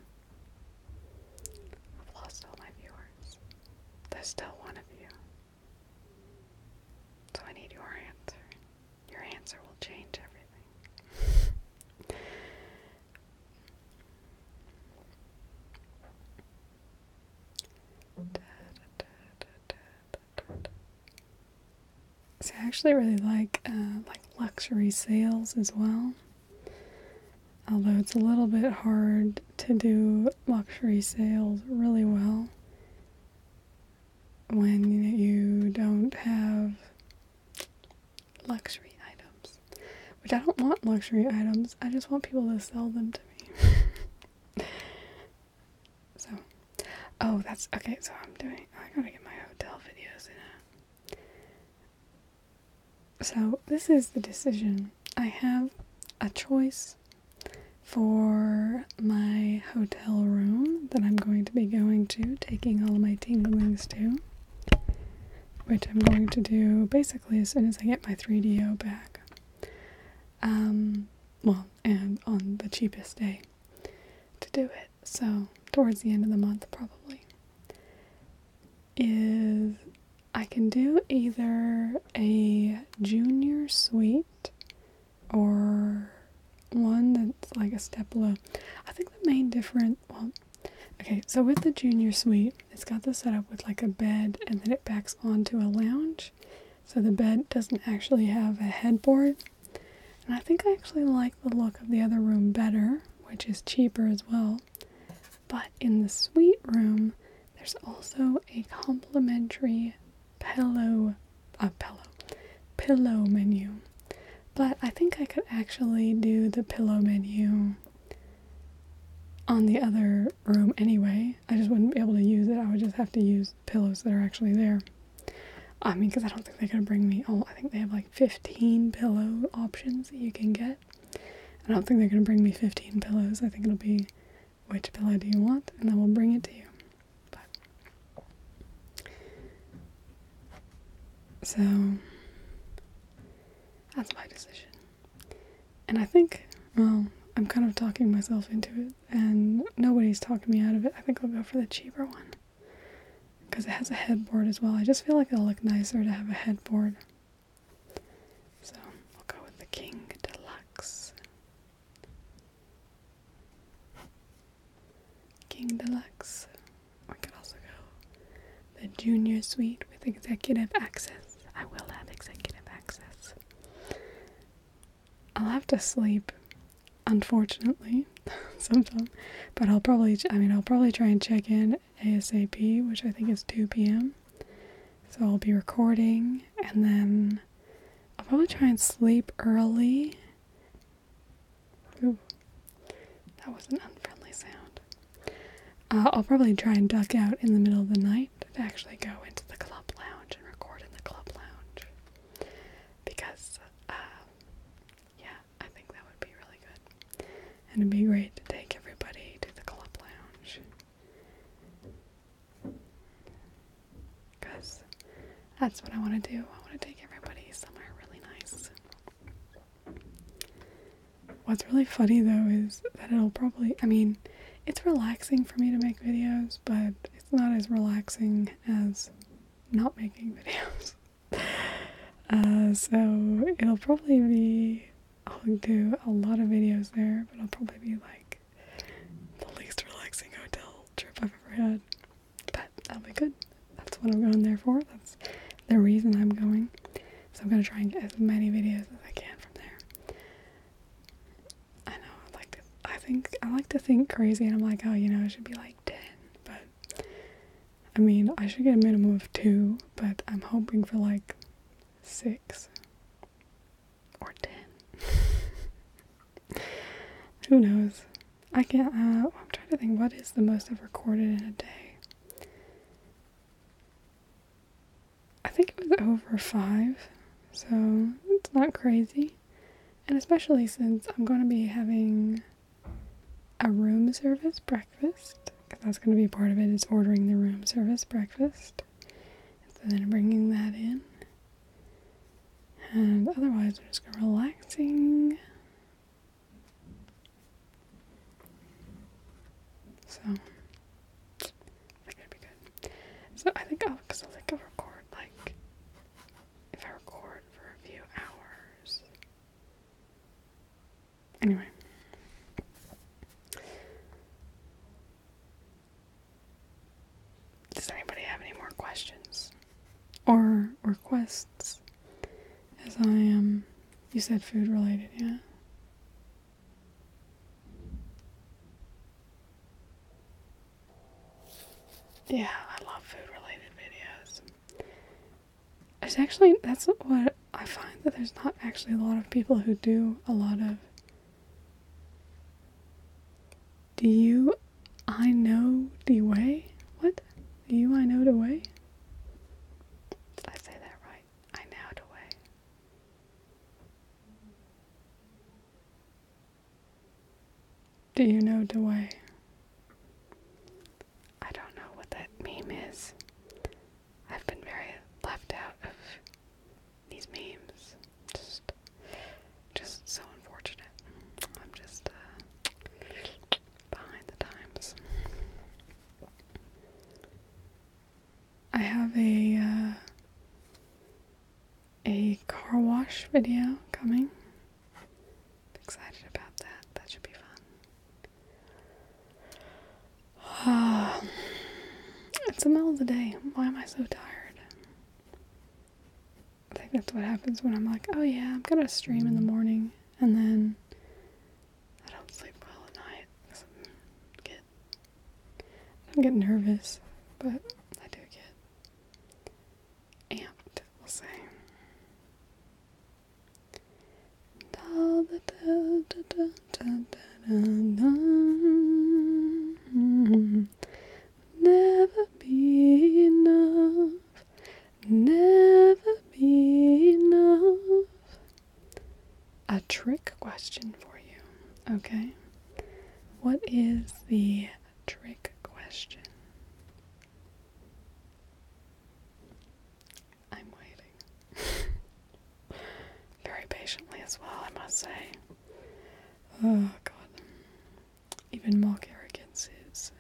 Speaker 1: I've lost all my viewers. There's still one of you. So I need your answer. Your answer will change everything. So I actually really like luxury sales as well. Although it's a little bit hard to do luxury sales really well when you don't have luxury items. Which I don't want luxury items, I just want people to sell them to me. So, that's, okay, so I gotta get my hotel videos in. So, this is the decision. I have a choice for my hotel room that I'm going to be going to, taking all of my tinglelings to, which I'm going to do basically as soon as I get my 3DO back. And on the cheapest day to do it, so towards the end of the month probably, is I can do either a junior suite or one that's like a step below. I think the main difference, so with the junior suite, it's got the setup with like a bed, and then it backs onto a lounge, so the bed doesn't actually have a headboard. And I think I actually like the look of the other room better, which is cheaper as well. But in the suite room, there's also a complimentary pillow menu. But I think I could actually do the pillow menu on the other room anyway. I just wouldn't be able to use it. I would just have to use pillows that are actually there. I mean, because I don't think they're going to bring me, I think they have like 15 pillow options that you can get. I don't think they're going to bring me 15 pillows. I think it'll be, which pillow do you want? And then we'll bring it to you. But, so, that's my decision. And I think, well, I'm kind of talking myself into it, and nobody's talking me out of it. I think I'll go for the cheaper one, because it has a headboard as well. I just feel like it'll look nicer to have a headboard. So, I'll go with the King Deluxe. King Deluxe. I could also go the Junior Suite with executive access. I will have executive access. I'll have to sleep, unfortunately, sometime. But I'll probably try and check in ASAP, which I think is 2 p.m. So I'll be recording, and then I'll probably try and sleep early. Ooh, that was an unfriendly sound. I'll probably try and duck out in the middle of the night to actually go into the club lounge and record in the club lounge. Because, I think that would be really good. And it'd be great to take everybody to the club lounge. Because that's what I want to do. I want to take everybody somewhere really nice. What's really funny though is that it'll probably, it's relaxing for me to make videos, but it's not as relaxing as not making videos. So it'll probably be, I'll do a lot of videos there, but it'll probably be like the least relaxing hotel trip I've ever had. But that'll be good. That's what I'm going there for. That's the reason I'm going. So I'm going to try and get as many videos as I can from there. I know, I like to think crazy, and I'm like, oh, it should be like 10. But, I should get a minimum of 2, but I'm hoping for like 6 or 10. Who knows? I can't, I'm trying to think, what is the most I've recorded in a day? I think it was over 5, so it's not crazy. And especially since I'm going to be having a room service breakfast, because that's going to be part of it, is ordering the room service breakfast, and then bringing that in. And otherwise, I'm just going to relaxing. So, I think it'd be good. So I think I'll record, like, if I record for a few hours. Anyway. Does anybody have any more questions? Or requests? As I am, you said food related, yeah? Yeah, I love food related videos. It's actually, that's what I find, that there's not actually a lot of people who do a lot of I know the way? What? I know the way? Did I say that right? I know the way. Do you know the way? I don't know what that meme is. I've been very left out of these memes. Just so unfortunate. I'm just behind the times. I have a car wash video coming. Excited about that. That should be fun. It's the middle of the day. Why am I so tired? I think that's what happens when I'm like, oh yeah, I'm gonna stream in the morning, and then I don't sleep well at night. I don't get nervous, but I do get amped, we'll say. Da, da, da, da, da, da, da, da. trick question for you, okay? What is the trick question? I'm waiting. Very patiently as well, I must say. Oh, God. Even mock arrogance is...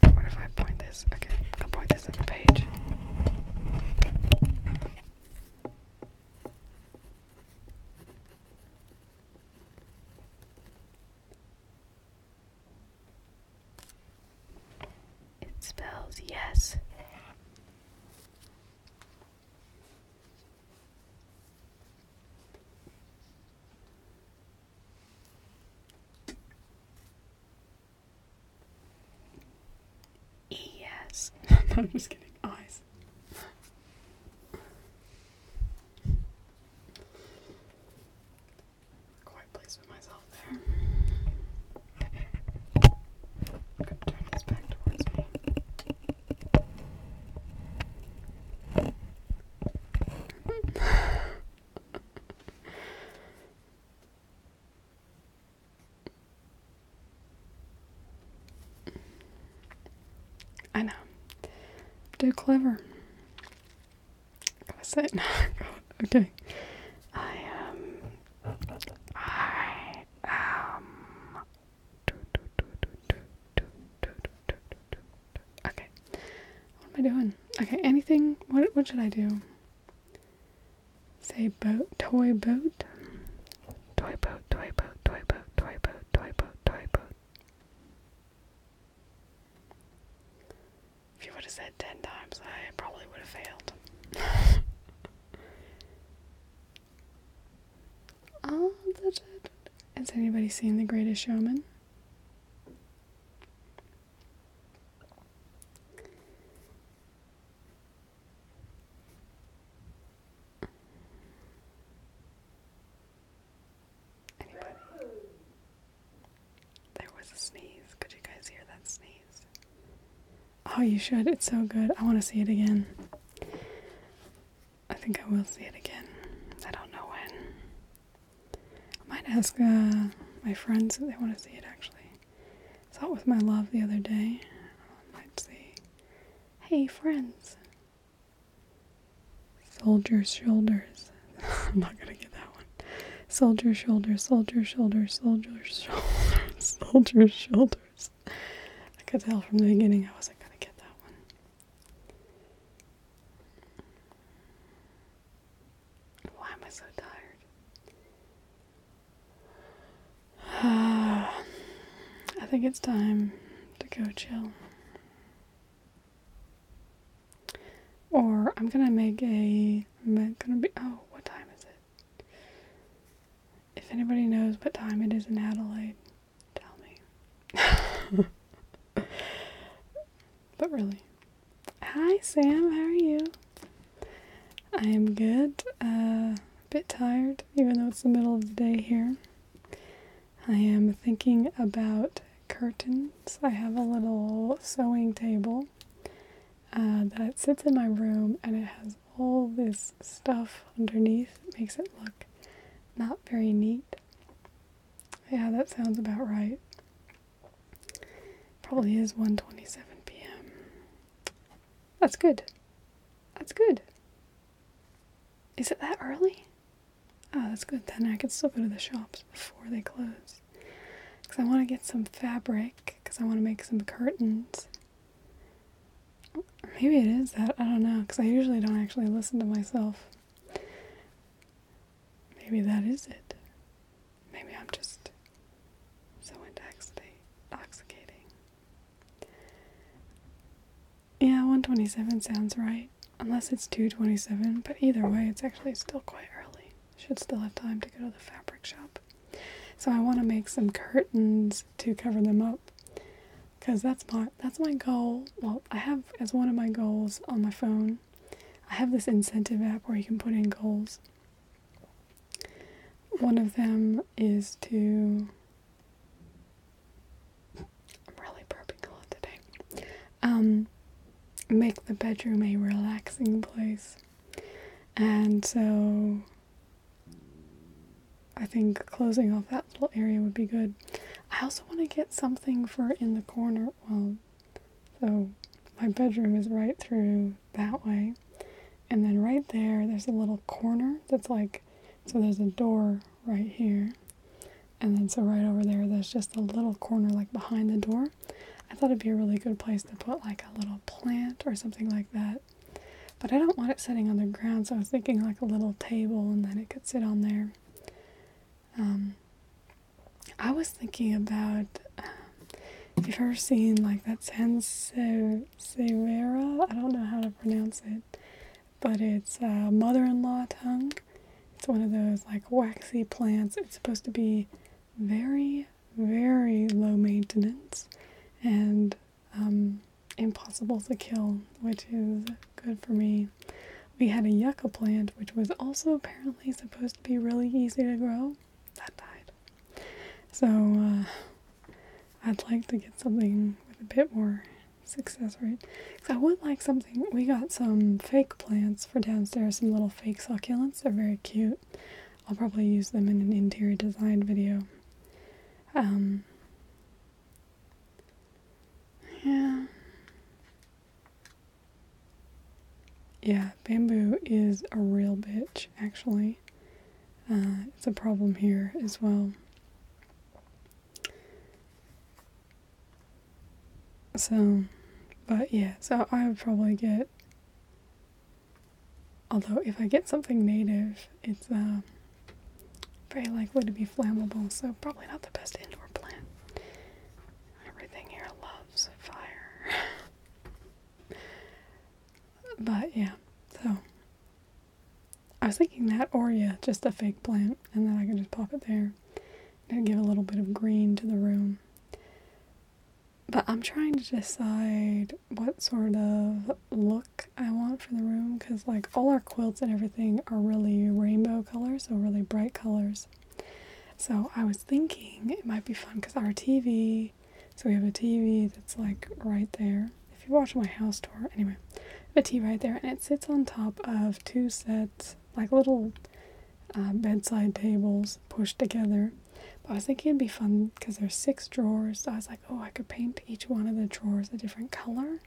Speaker 1: What if I point this? Okay, I'll point this at the page. It spells yes. Yes. I'm just kidding. Eyes. Quite pleased with myself there. I'm gonna turn this back towards me. I know. Too clever. Gotta say it now. God. Okay. I am. Okay. What am I doing? Okay, anything? What should I do? Say boat, toy boat. Toy boat, toy boat, toy boat, toy boat, toy boat, toy boat. If you would have said 10 times, I probably would have failed. Oh, that's it. Has anybody seen The Greatest Showman? Anybody? There was a sneeze. Could you guys hear that sneeze? Oh, you should. It's so good. I want to see it again. I think I will see it again. I don't know when. I might ask my friends if they want to see it, actually. I saw it with my love the other day. I might see. Hey, friends. Soldier's shoulders. I'm not going to get that one. Soldier's shoulders, soldier's shoulders, soldier's shoulders, soldier's shoulders. I could tell from the beginning I wasn't going to get that one. Why am I so tired? I think it's time to go chill. Or I'm gonna make oh, what time is it? If anybody knows what time it is in Adelaide, tell me. But really. Hi Sam, how are you? I am good. A bit tired, even though it's the middle of the day here. I am thinking about curtains. I have a little sewing table that sits in my room, and it has all this stuff underneath. It makes it look not very neat. Yeah, that sounds about right. Probably is 1:27 p.m. That's good. That's good. Is it that early? Oh, that's good. Then I could still go to the shops before they close. Because I want to get some fabric, because I want to make some curtains. Maybe it is that. I don't know, because I usually don't actually listen to myself. Maybe that is it. Maybe I'm just so intoxicating. Yeah, 1:27 sounds right. Unless it's 2:27, but either way, it's actually still quite early. Should still have time to go to the fabric shop. So I want to make some curtains to cover them up. Because that's my goal. Well, I have as one of my goals on my phone, I have this incentive app where you can put in goals. One of them is to... I'm really burping a lot today. make the bedroom a relaxing place. And so I think closing off that little area would be good. I also want to get something for in the corner. Well, so my bedroom is right through that way. And then right there, there's a little corner that's like, so there's a door right here. And then so right over there, there's just a little corner like behind the door. I thought it'd be a really good place to put like a little plant or something like that. But I don't want it sitting on the ground, so I was thinking like a little table and then it could sit on there. I was thinking about, if you've ever seen like that sansevieria, I don't know how to pronounce it, but it's mother-in-law tongue. It's one of those like waxy plants. It's supposed to be very, very low maintenance and impossible to kill, which is good for me. We had a yucca plant, which was also apparently supposed to be really easy to grow. That died. So I'd like to get something with a bit more success rate. Because I would like something. We got some fake plants for downstairs, some little fake succulents. They're very cute. I'll probably use them in an interior design video. Yeah, bamboo is a real bitch, actually. It's a problem here as well. So, but yeah, so I would probably get, although if I get something native, it's very likely to be flammable, so probably not the best indoor plant. Everything here loves fire. But yeah, so I was thinking that, or yeah, just a fake plant, and then I can just pop it there and give a little bit of green to the room. But I'm trying to decide what sort of look I want for the room, because like all our quilts and everything are really rainbow colors, so really bright colors. So I was thinking it might be fun, because our TV, so we have a TV that's like right there. If you watch my house tour, anyway, a TV right there, and it sits on top of two sets, like little bedside tables pushed together. But I was thinking it'd be fun because there's 6 drawers, so I was like, oh, I could paint each one of the drawers a different color.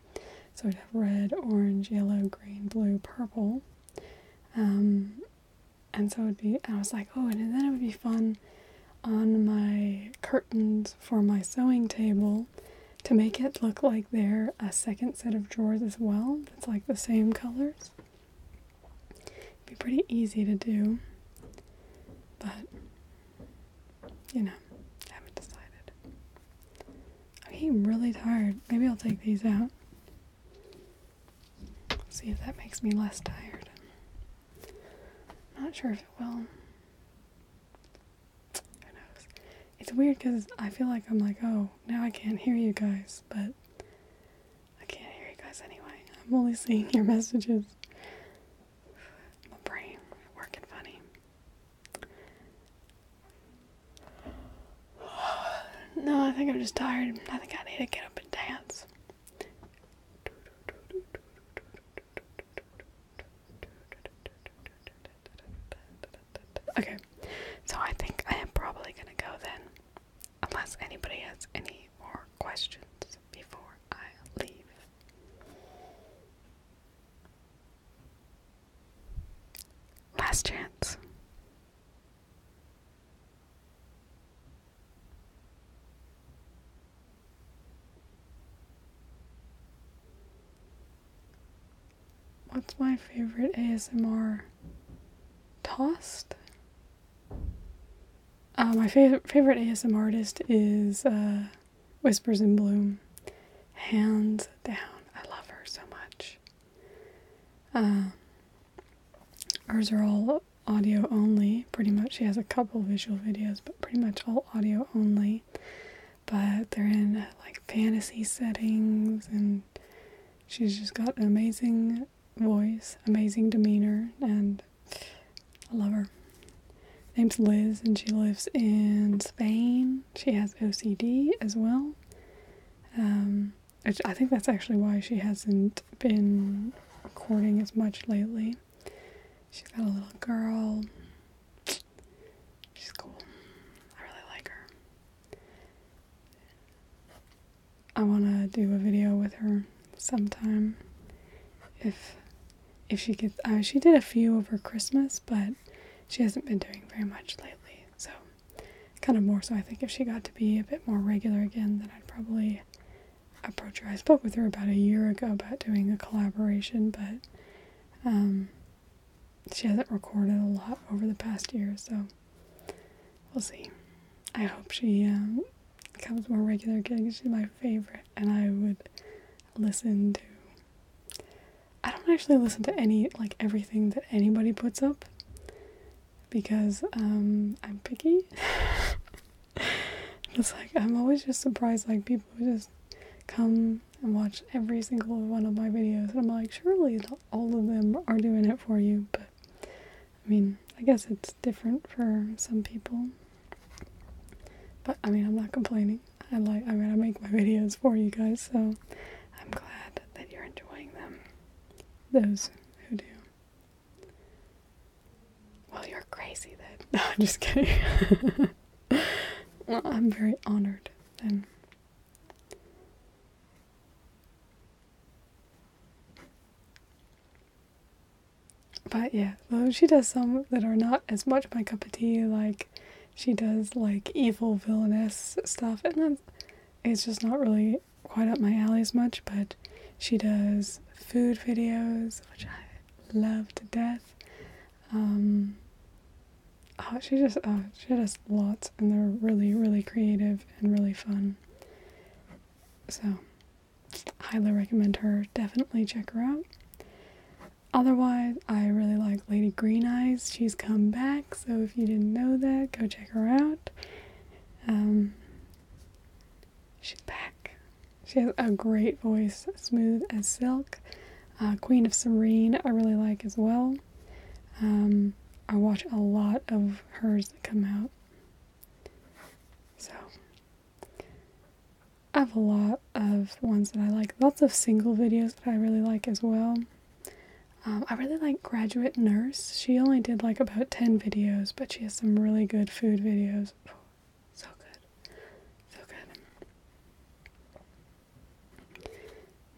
Speaker 1: So it'd have red, orange, yellow, green, blue, purple. And so it'd be, and I was like, oh, and then it would be fun on my curtains for my sewing table to make it look like they're a second set of drawers as well. That's like the same colors. It'd be pretty easy to do, but you know, haven't decided. I'm getting really tired. Maybe I'll take these out. See if that makes me less tired. Not sure if it will. Who knows? It's weird because I feel like I'm like, oh, now I can't hear you guys, but I can't hear you guys anyway. I'm only seeing your messages. My brain working funny. No, I think I'm just tired. I think I need to get up and dance. Okay, so I think I am probably gonna go then, unless anybody has any more questions before I leave. Last chance. What's my favorite ASMR? Tossed? My favorite ASMR artist is Whispers in Bloom. Hands down. I love her so much. Hers are all audio only, pretty much. She has a couple visual videos, but pretty much all audio only. But they're in like fantasy settings, and she's just got an amazing voice, amazing demeanor, and I love her. Her name's Liz, and she lives in Spain. She has OCD as well. I think that's actually why she hasn't been recording as much lately. She's got a little girl. She's cool. I really like her. I want to do a video with her sometime. If she gets... she did a few over Christmas, but she hasn't been doing very much lately. So, kind of more so I think if she got to be a bit more regular again, then I'd probably approach her. I spoke with her about a year ago about doing a collaboration, but she hasn't recorded a lot over the past year, so we'll see. I hope she becomes more regular again. She's my favorite, and I would listen to... I don't actually listen to everything that anybody puts up, because I'm picky. It's like, I'm always just surprised, like, people who just come and watch every single one of my videos, and I'm like, surely all of them are doing it for you, but I mean, I guess it's different for some people, but I mean, I'm not complaining. I make my videos for you guys, so I'm glad that you're enjoying them, those who do. Well, you're crazy then. No, I'm just kidding. Well, I'm very honored then. But yeah, though she does some that are not as much my cup of tea, like she does like evil villainess stuff, and then it's just not really quite up my alley as much, but she does food videos, which I love to death. She does lots, and they're really, really creative and really fun. So, highly recommend her. Definitely check her out. Otherwise, I really like Lady Green Eyes. She's come back, so if you didn't know that, go check her out. She's back. She has a great voice, smooth as silk. Queen of Serene, I really like as well. I watch a lot of hers that come out. So, I have a lot of ones that I like. Lots of single videos that I really like as well. I really like Graduate Nurse. She only did like about 10 videos, but she has some really good food videos. Oh, so good. So good.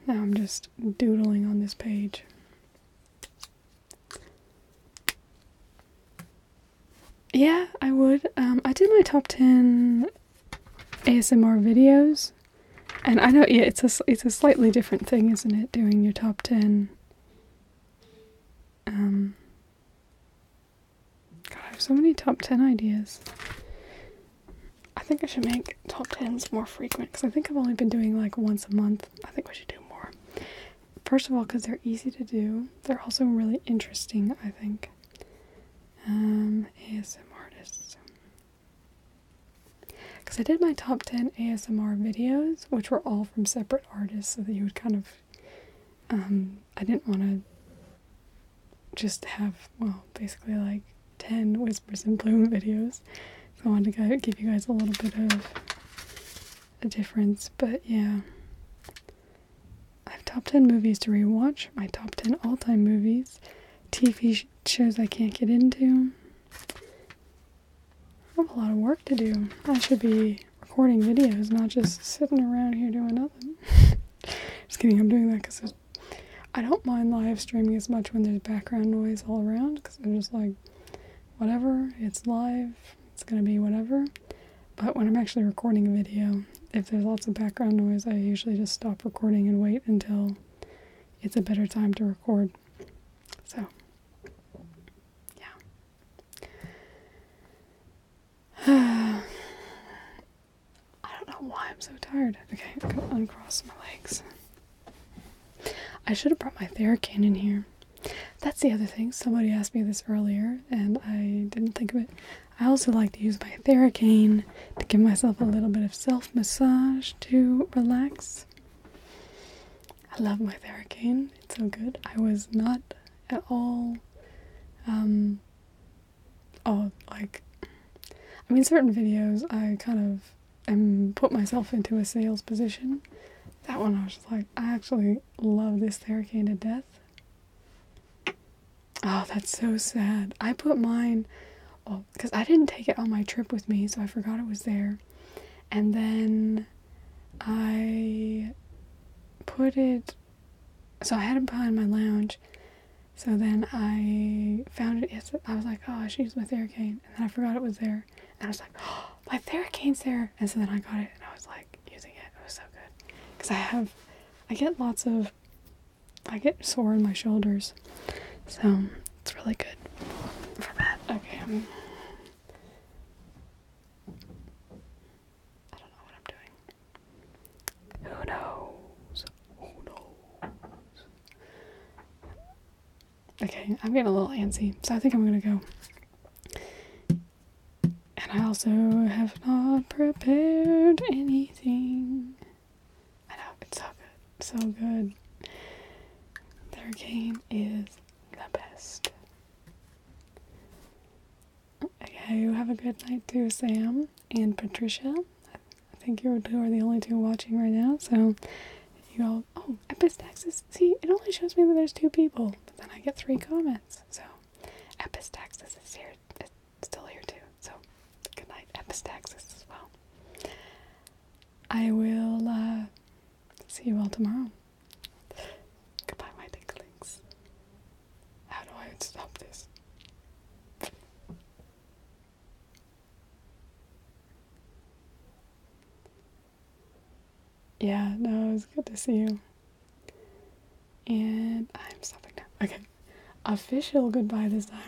Speaker 1: Now I'm just doodling on this page. Yeah, I would. I did my top 10 ASMR videos, and I know, yeah, it's a slightly different thing, isn't it, doing your top 10. God, I have so many top 10 ideas. I think I should make top 10s more frequent, because I think I've only been doing like once a month. I think we should do more. First of all, because they're easy to do. They're also really interesting, I think. ASMR artists. Because I did my top 10 ASMR videos, which were all from separate artists, so that you would kind of, I didn't want to just have, well, basically like 10 Whispers in Bloom videos. So I wanted to give you guys a little bit of a difference, but yeah. I have top 10 movies to rewatch, my top 10 all-time movies, TV shows I can't get into. I have a lot of work to do. I should be recording videos, not just sitting around here doing nothing. Just kidding, I'm doing that because I don't mind live streaming as much when there's background noise all around, because I'm just like, whatever, it's live, it's gonna be whatever. But when I'm actually recording a video, if there's lots of background noise, I usually just stop recording and wait until it's a better time to record. So, yeah. I don't know why I'm so tired. Okay, I'm gonna uncross my legs. I should have brought my Theracane in here. That's the other thing. Somebody asked me this earlier, and I didn't think of it. I also like to use my Theracane to give myself a little bit of self-massage to relax. I love my Theracane. It's so good. I was not at all, certain videos I kind of put myself into a sales position. that one I was just like, I actually love this hurricane to death. Oh, that's so sad. I put mine, because I didn't take it on my trip with me, so I forgot it was there. And then I put it, so I had it behind my lounge. So then I found it, I was like, oh, I should use my hurricane. And then I forgot it was there. And I was like, oh, my hurricane's there. And so then I got it, and I was like, using it. It was so good. Because I get sore in my shoulders. So it's really good for that. Okay. I don't know what I'm doing. Who knows? Okay, I'm getting a little antsy, so I think I'm gonna go. And I also have not prepared anything. I know, it's so good. So good. Their game is the best. Okay, you have a good night too, Sam and Patricia. I think you two are the only two watching right now, so you all, oh, Epistaxis, see, it only shows me that there's 2 people, but then I get 3 comments, so Epistaxis is here, it's still here too, so good night, Epistaxis as well. I will, see you all tomorrow. Goodbye, my tinglelings. How do I stop this? Yeah, no, it was good to see you. And I'm stopping now. Okay. Official goodbye this time.